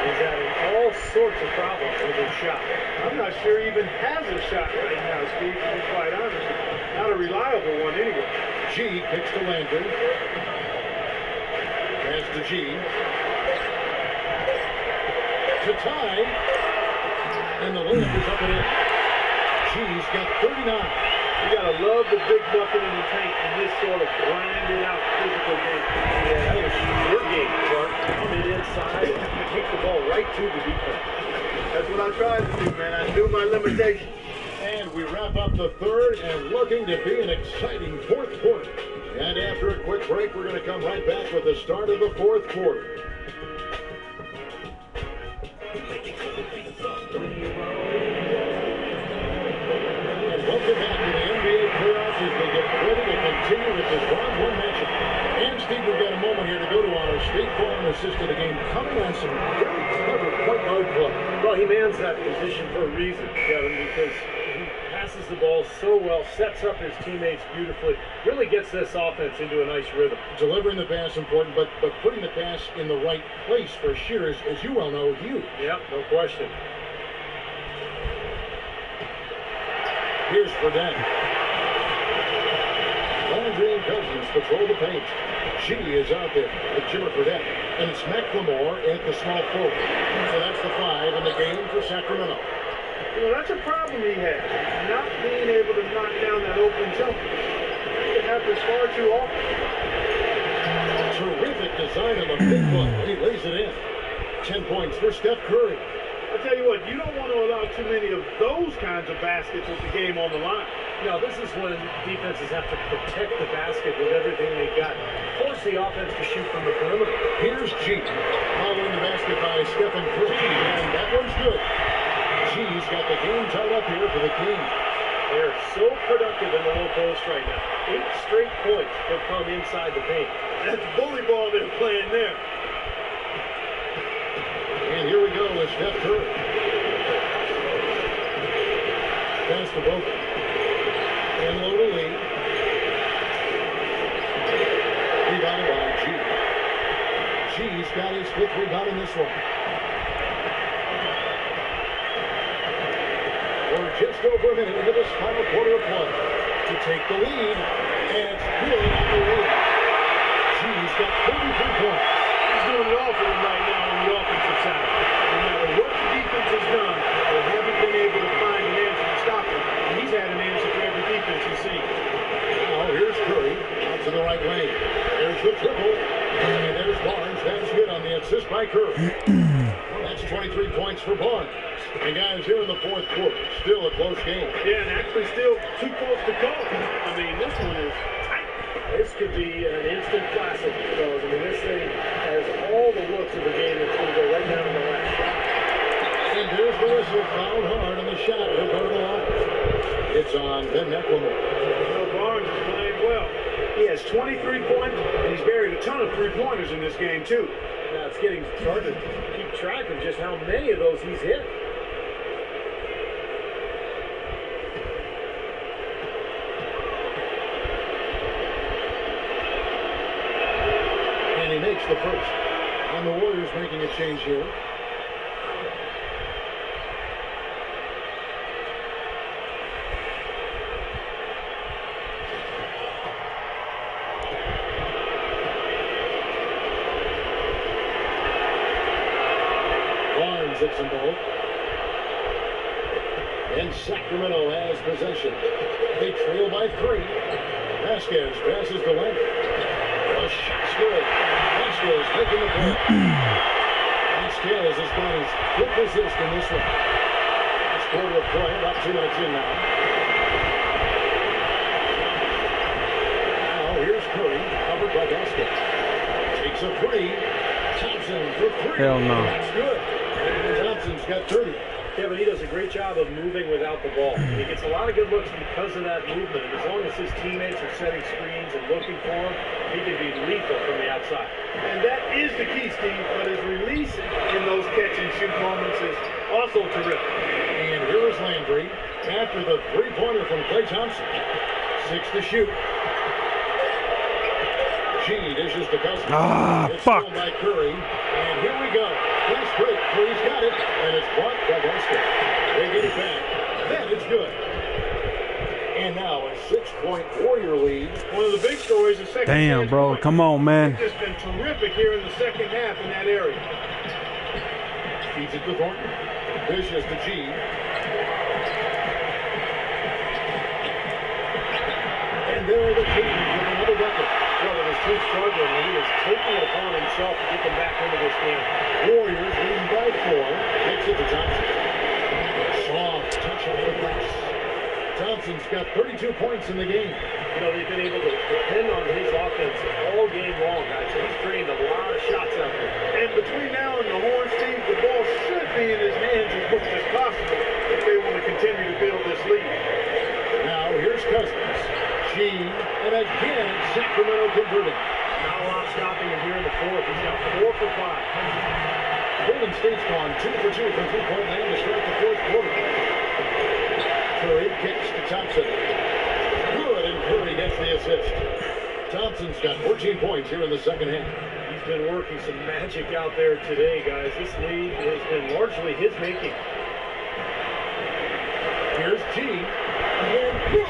He's having all sorts of problems with his shot. I'm not sure he even has a shot right now, Steve, to be quite honest. Not a reliable one anyway. G kicks to Landry. Pass to G. To tie. And the layup is up and in. G's got 39. You gotta love the big bucket in the tank in this sort of grinded out physical game. Yeah, that was your game, Clark. Coming inside and kick the ball right to the defense. That's what I tried to do, man. I knew my limitations. And we wrap up the third and looking to be an exciting fourth quarter. And after a quick break, we're going to come right back with the start of the fourth quarter. And welcome back to the NBA playoffs as we get ready to continue with this round one matchup. And Steve, we've got a moment here to go to our State Farm assist of the game, coming on some very clever point guard play. Well, he mans that position for a reason, Kevin, because he passes the ball so well, sets up his teammates beautifully, really gets this offense into a nice rhythm. Delivering the pass important, but putting the pass in the right place for Shears, as you well know, huge. Yep, no question. Here's Burdett. Landry and Cousins patrol the paint. She is out there with Jimmer Burdett. And it's McLemore at the small forward. So that's the 5 in the game for Sacramento. You know, that's a problem he has. Not being able to knock down that open jumper. It happens far too often. Terrific design on the big one. He lays it in. 10 points for Steph Curry. I tell you what, you don't want to allow too many of those kinds of baskets with the game on the line. No, this is when defenses have to protect the basket with everything they got. Force the offense to shoot from the perimeter. Here's G. Following the basket by Stephen Curry. And that one's good. G's got the game tied up here for the Kings. They're so productive in the low post right now. 8 straight points have come inside the paint. That's bully ball they're playing there. And here we go with Steph Curry. Pass to Bogan. And low to Lee. Rebounded by G. G's got his 5th rebound in this one. We're just over a minute into this final quarter of play to take the lead. And it's good on the way. G's got 33 points. He's doing it all for them right now on the offensive side. No matter what the defense has done, they haven't been able to find an answer to stop him. And he's had an answer for every defense he's seen. Now here's Curry out to the right lane. There's the triple. And there's Barnes. That's good on the assist by Curry. That's 23 points for Barnes. And guys, here in the fourth quarter, still a close game. Yeah, and actually still too close to call. I mean, this one is tight. This could be an instant classic, fellas. I mean, this thing has all the looks of a game that's going to go right down to the last shot. And there's the whistle, fouled hard on the shot. He'll go to the line. It's on Ben McLemore. Well, Barnes is playing well. He has 23 points, and he's buried a ton of three-pointers in this game, too. Now it's getting started to keep track of just how many of those he's hit. And he makes the first. And the Warriors making a change here. Barnes hits them both. And Sacramento has possession. They trail by 3. Vasquez passes the length. A shot's good. Vasquez making the play. Vasquez has got his 5th assist in this one. Last quarter of play, about 2 minutes in now. Now here's Curry, covered by Vasquez. Takes a 3. Thompson for 3. Hell no. That's good. And Thompson's got 30. Yeah, but he does a great job of moving without the ball. He gets a lot of good looks because of that movement. And as long as his teammates are setting screens and looking for him, he can be lethal from the outside. And that is the key, Steve, but his release in those catch-and-shoot moments is also terrific. And here is Landry after the 3-pointer from Klay Thompson. 6 to shoot. G dishes to Cousins. It's fuck. stolen by Curry. And here we go. Last break. Curry's got it. And it's blocked by Vasquez. They get it back. Then it's good. And now a 6-point Warrior lead. One of the big stories is second. Damn, bro. Come on, man. It's just been terrific here in the second half in that area. Feeds it to Thornton. Dishes to G. And there are the Kings with another record. Well, with his team struggling, and he is taking it upon himself to get them back into this game. Warriors leading by 4. Takes it to Johnson. Soft touch off the glass. Johnson's got 32 points in the game. You know, they've been able to depend on his offense all game long, guys. He's drained a lot of shots out there. And between now and the horn, Steve, the ball should be in his hands as quick as possible if they want to continue to build this lead. Now here's Cousins. G, and again Sacramento converting. Not a lot stopping him here in the fourth. He's got 4 for 5. Golden State's gone 2 for 2 from 3-point land to start the fourth quarter. Curry kicks to Thompson. Good, and Curry gets the assist. Thompson's got 14 points here in the second half. He's been working some magic out there today, guys. This lead has been largely his making. Here's G. And good.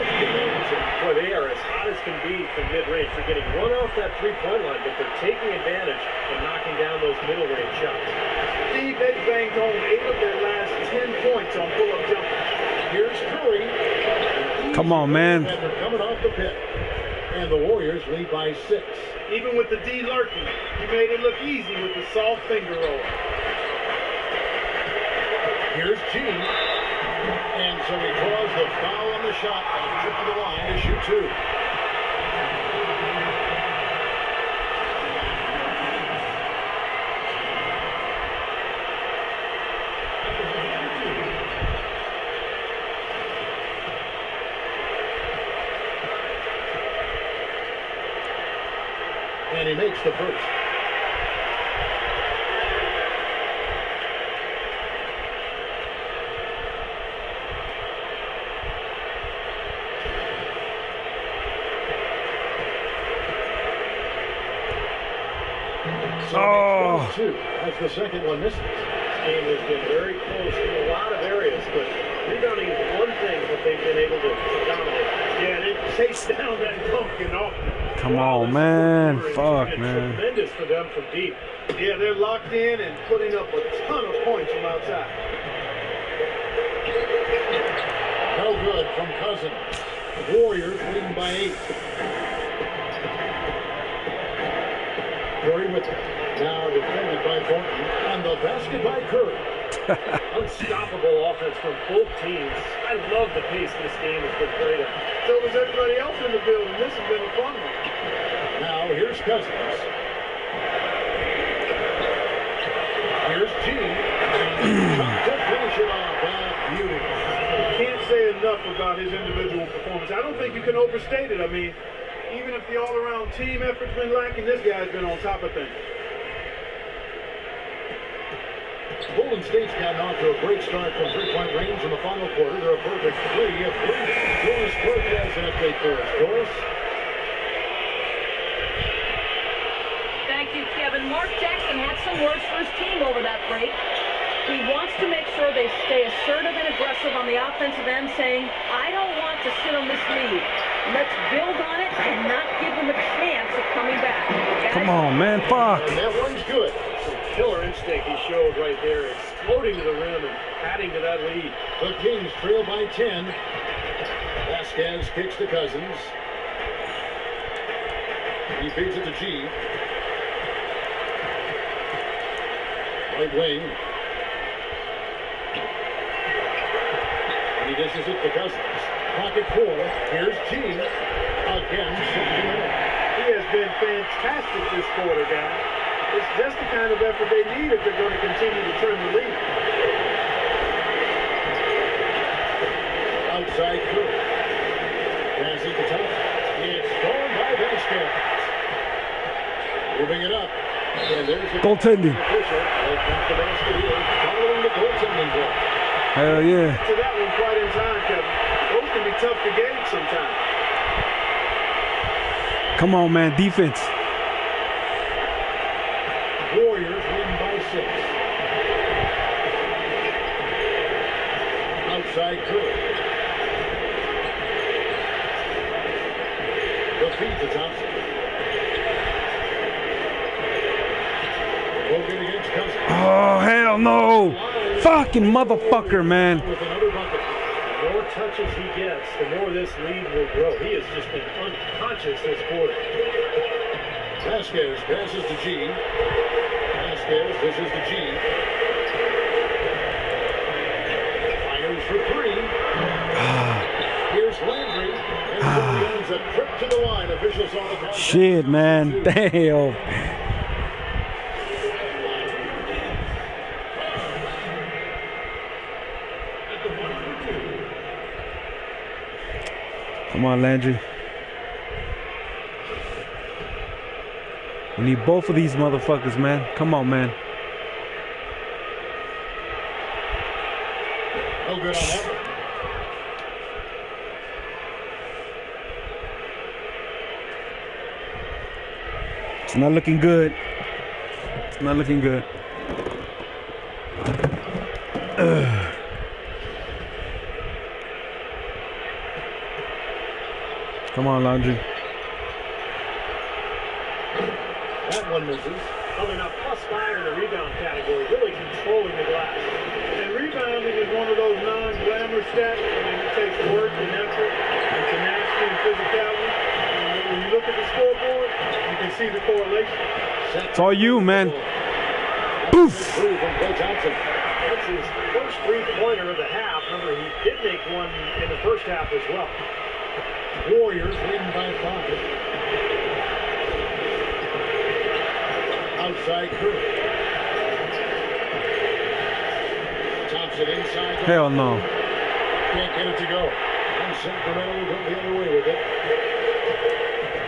Boy, they are as hot as can be from mid-range. They're getting one off that 3-point line, but they're taking advantage and knocking down those middle-range shots. Steve, they banged home 8 of their last 10 points on pull-up jumpers. Here's Curry. Come on, man. And they're coming off the pit. And the Warriors lead by 6. Even with the D lurking, he made it look easy with the soft finger roll. Here's G. And so he draws the foul on the shot and trip to the line to shoot 2. And he makes the first. So Oh. 2 as the second one misses. This game has been very close in a lot of areas, but rebounding is one thing that they've been able to dominate. Yeah, they chased down that pumpkin often. Come on, man. It's Fuck, been man. tremendous for them from deep. Yeah, they're locked in and putting up a ton of points from outside. No good from Cousins. The Warriors leading by 8. Curry with it. Now defended by Thornton. And the basket by Curry. Unstoppable offense from both teams. I love the pace this game has been played at. So was everybody else in the building. This has been a fun one. Now here's Cousins. Here's G. To finish it off. Beauty. Can't say enough about his individual performance. I don't think you can overstate it. I mean, even if the all-around team effort's been lacking, this guy's been on top of things. Golden State's gotten off to a great start from 3-point range in the final quarter. They're a perfect 3 of 3. Doris Burke has an update for us. Doris? Thank you, Kevin. Mark Jackson had some words for his team over that break. He wants to make sure they stay assertive and aggressive on the offensive end, saying, I don't want to sit on this lead. Let's build on it and not give them a chance of coming back. Come on, man. Fuck. And that one's good. Some killer instinct he showed right there. It's floating to the rim and adding to that lead. The Kings trail by 10. Vasquez kicks to Cousins. He feeds it to G. Right wing. And he dishes it to Cousins. Pocket 4. Here's G. Again, he has been fantastic this quarter, guys. It's just the kind of effort they need if they're going to continue to trim the lead. Outside Curry. Pass it to top. It's thrown by Vasquez. Moving it up. And there's the Goaltending. official. They got the basket here, following the goaltending play. Hell yeah. To that one quite in time, Kevin. Those can be tough to gauge sometimes. Come on, man. Defense. Warriors leading by 6. Outside Curry. The feed to Thompson. Hogan against Cousins. Oh, hell no. Fucking motherfucker, man. With another bucket. The more touches he gets, the more this lead will grow. He has just been unconscious this quarter. Vasquez passes to G. Vasquez dishes to G. Fires for 3. Here's Landry. And so ends a trip to the line. Officials on the contact. Shit, man. Damn. Come on, Landry. We need both of these motherfuckers, man. Come on, man. No good on that one. It's not looking good. It's not looking good. Come on, Landry. That one misses. Well, they're now +5 in the rebound category, really controlling the glass. And rebounding is one of those non-glamour stats. I mean, it takes work and effort and tenacity and physicality. And when you look at the scoreboard, you can see the correlation. It's all you, man. Poof. Through from Clay Thompson. That's his first three-pointer of the half. Remember, he did make one in the first half as well. Warriors leading by 5. Outside Curry. Thompson inside. Hell no. Can't get it to go. And Sacramento will go the other way with it.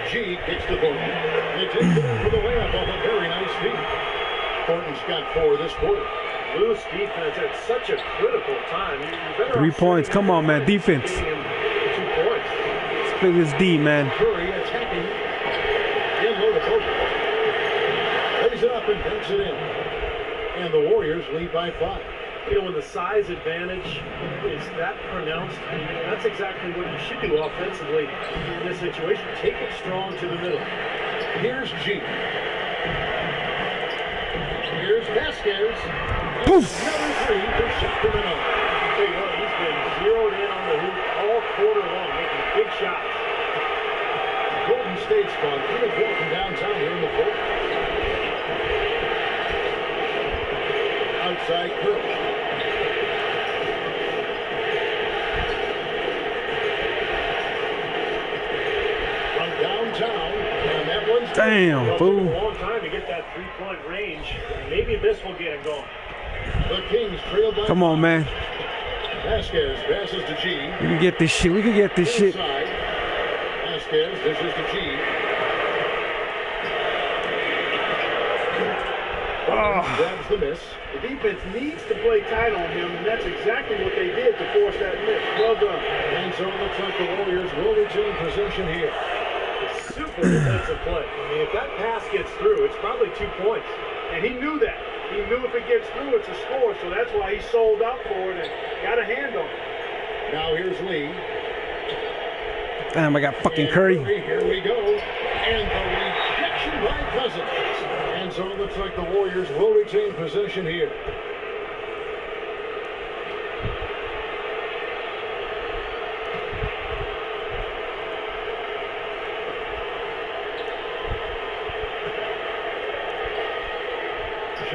G kicks the Thornton. They take it for the layup off a very nice feed. Thornton's got 4 this quarter. Loose defense at such a critical time. You better 3 points. Come on, man. Defense. 2 points. Let's play this D, man. Curry attacking. In low to Thornton. Lays it up and banks it in. And the Warriors lead by 5. You know, when the size advantage is that pronounced, that's exactly what you should do offensively in this situation. Take it strong to the middle. Here's G. Here's Vasquez. Poof. Another 3 for Sacramento. I'll tell you what, he's been zeroed in on the hoop all quarter long, making big shots. Golden State's gone 3 of 4 from downtown here in the fourth. Outside Curry. From downtown, and that one's Damn, Well, it took fool. a long time to get that three-point range. Maybe this will get it going. the Kings trail by. Come on, man. Vasquez passes to G. We can get this shit. We can get this shit. Inside. Vasquez dishes to G. Grabs the miss. The defense needs to play tight on him, and that's exactly what they did to force that miss. Well done. And so it looks like the Warriors will retain possession here. Super defensive play. I mean, if that pass gets through, it's probably 2 points. And he knew that. He knew if it gets through, it's a score, so that's why he sold out for it and got a hand on it. Now here's Lee. Damn, I got fucking And Curry. Here we go. And the rejection by Cousins. And so it looks like the Warriors will retain possession here.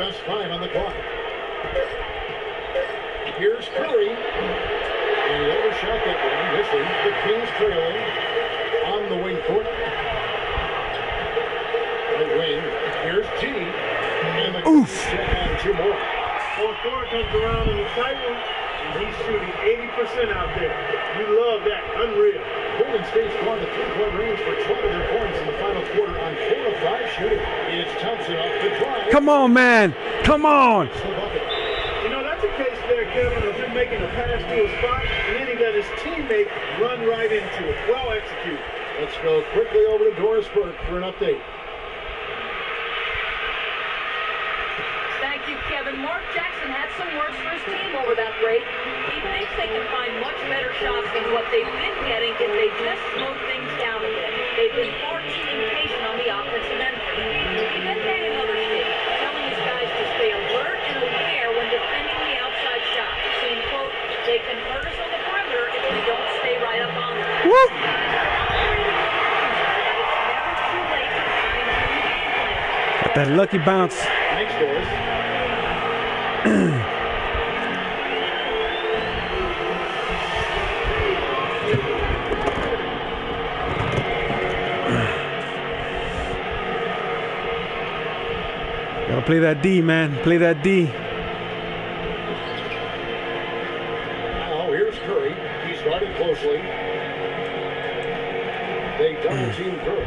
Last 5 on the clock. Here's Curry. And he overshot that one, missing. The Kings trailing on the wing court. Right wing. Here's G. And the Kings add 2 more. Fourth quarter comes around in the tight one, and he's shooting 80% out there. You love that. Unreal. Golden State's gone to 3-point range for 12 of their points in the final quarter on 4 of 5 shooting. It's Thompson off the drive. Come on, man. Come on. You know, that's a case there, Kevin, of him making a pass to a spot, and then he got his teammate run right into it. Well executed. Let's go quickly over to Doris Burke for an update. Thank you, Kevin. Mark Jackson had some words for his team over that break. He thinks they can find much better shots than what they've been getting if they just slow things down a bit. They've been far too impatient on the offensive end for him. He then made another statement, telling his guys to stay alert and aware when defending the outside shot. Saying, quote, they can hurt us on the perimeter if we don't stay right up on them. Woo! Guys are operating the game plan. It's never too late to fine-tune the game plan. That lucky bounce. Thanks, Doris. Gotta play that D, man. Play that D. Now here's Curry. He's guarded closely. They double team Curry.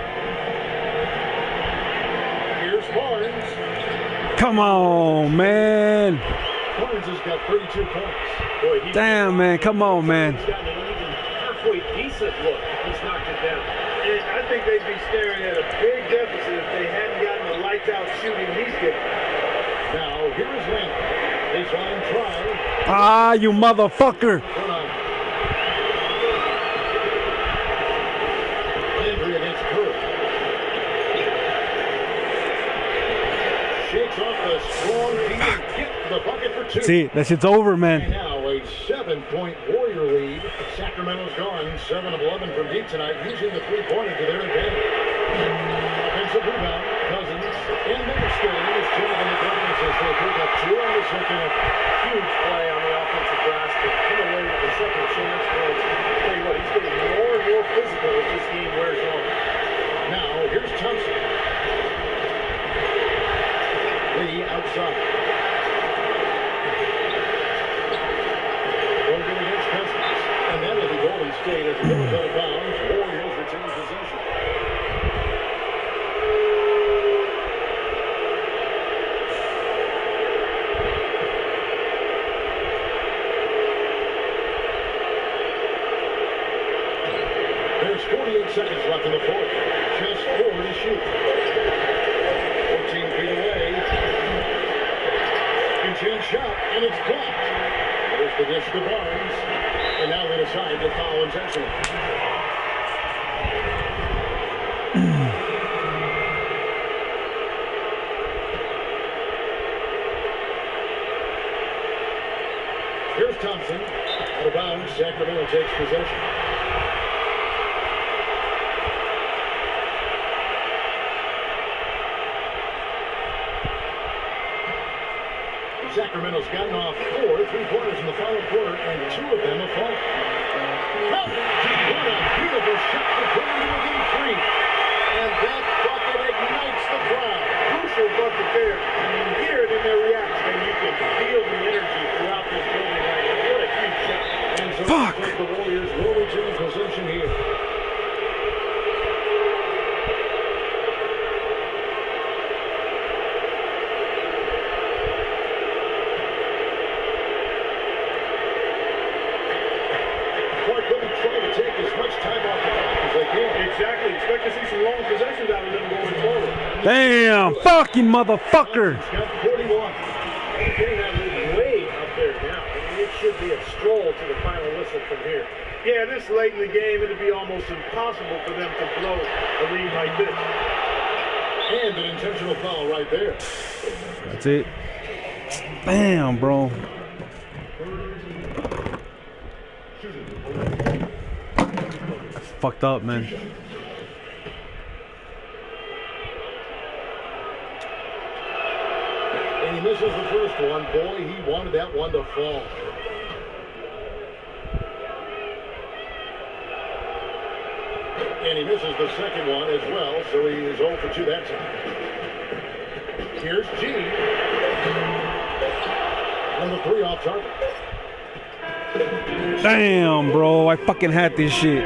Here's Barnes. Come on, man. Barnes has got 32 points. Boy, Damn, man. Come on, man. He's gotten an even halfway decent look. He's knocked it down. And I think they'd be staring at a big deficit if they hadn't gotten the lights-out shooting he's getting. Now here is Lane. Baseline try. Ah, you motherfucker. Landry against Curry. Shakes off the strong feet and gets the bucket for 2. See, that shit's over, And man. now a 7-point Warrior lead. Sacramento's gone 7 of 11 from deep tonight, using the 3-pointer to their advantage. Offensive rebound, Cousins, and Middleton is driving the darkness as they pick up 2 on the second. Huge play on the offensive glass to come away with a second chance. Well, tell you what, he's getting more and more physical as this game wears on. Now, here's Thompson. Lee outside. Logan against Cousins. And then it'll be Golden State as the out of bounds. Warriors retain possession. There's 48 seconds left in the fourth. Just 4 to shoot. 14 feet away. Chance shot, and it's blocked. There's the dish to Barnes. And now they decide to foul intentionally. Here's Thompson. Out of bounds, Sacramento takes possession. Sacramento's gotten off 4 3-pointers in the final quarter, and 2 of them have fallen. What a beautiful shot to put into a game 3. And that bucket ignites the crowd. Crucial bucket there. You hear it in their reaction, and you can feel the energy throughout this building right now. What a huge shot. And so Fuck. the Warriors will retain possession here. Exactly. Expect to see some long possessions out of them going forward. Damn, fucking motherfucker. He's got 41. Getting that lead way up there now. I mean, it should be a stroll to the final whistle from here. Yeah, this late in the game, it'd be almost impossible for them to blow a lead like this. And an intentional foul right there. That's it. Damn, bro. Fucked up, man. He misses the first one. Boy, he wanted that one to fall. And he misses the second one as well, so he is 0 for 2 that time. Here's G. Number 3 off target. Damn, bro. I fucking had this shit.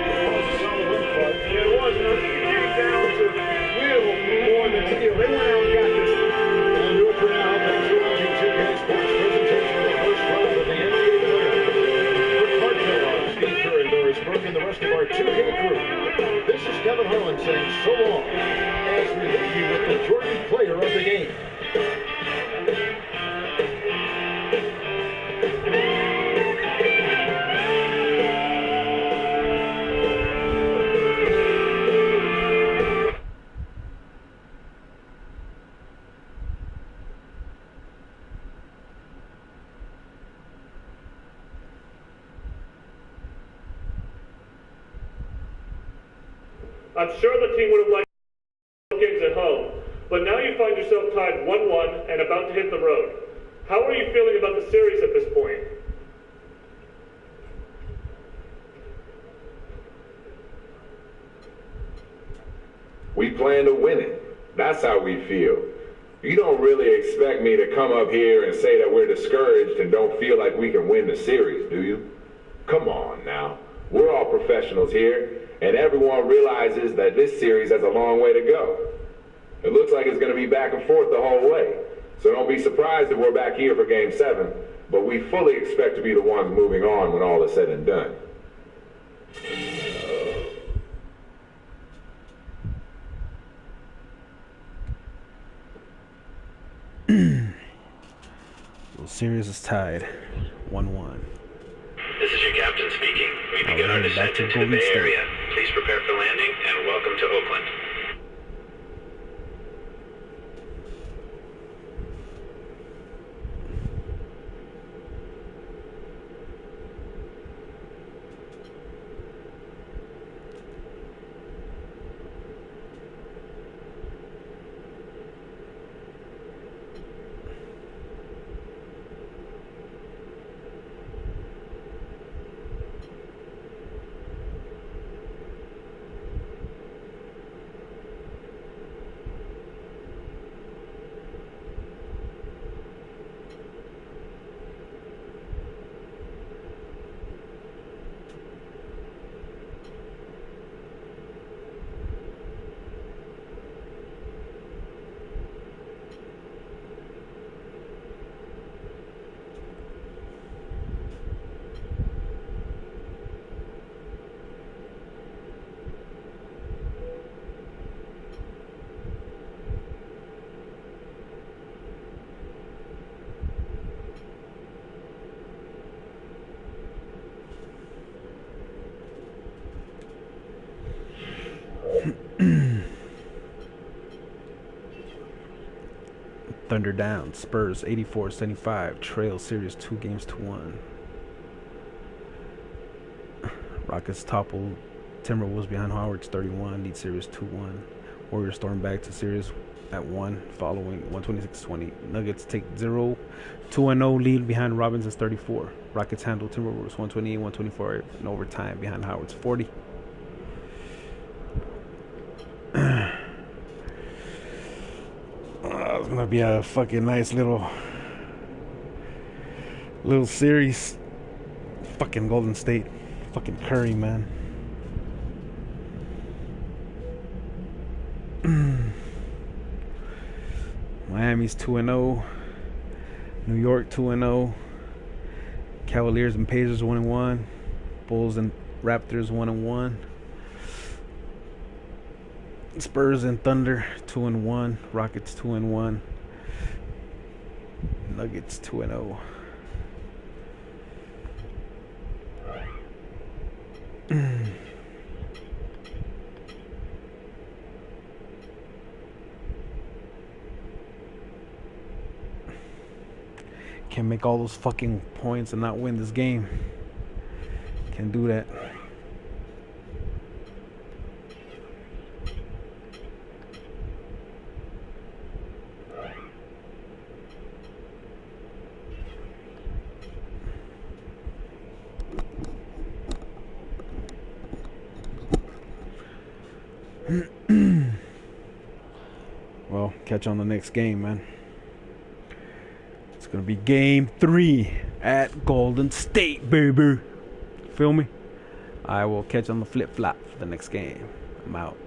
Kevin Harlan saying so long as we leave you with the Jordan player of the game. I'm sure the team would have liked games at home, but now you find yourself tied 1-1 and about to hit the road. How are you feeling about the series at this point? We plan to win it. That's how we feel. You don't really expect me to come up here and say that we're discouraged and don't feel like we can win the series, do you? Come on now. We're all professionals here. And everyone realizes that this series has a long way to go. It looks like it's going to be back and forth the whole way. So don't be surprised that we're back here for Game 7, but we fully expect to be the ones moving on when all is said and done. The series is tied 1-1. This is your captain speaking. We begin our descent into the Bay Area. Please prepare for landing and welcome to Oakland. Thunder down. Spurs 84-75. Trail series 2 games to 1. Rockets topple Timberwolves behind Howard's 31. Lead series 2-1. Warriors storm back to series at 1 following 126-20. Nuggets take 2-0 lead behind Robinson's 34. Rockets handle Timberwolves 128-124 in overtime behind Howard's 40. It's gonna be a fucking nice little series. Fucking Golden State, fucking Curry, man. Miami's 2-0. New York 2-0. Cavaliers and Pacers 1-1. Bulls and Raptors 1-1. Spurs and Thunder 2-1. Rockets 2-1. Nuggets 2-0. Can't make all those fucking points and not win this game. Can't do that. Well, catch on the next game, man. It's going to be game 3 at Golden State, baby. Feel me? I will catch on the flip-flop for the next game. I'm out.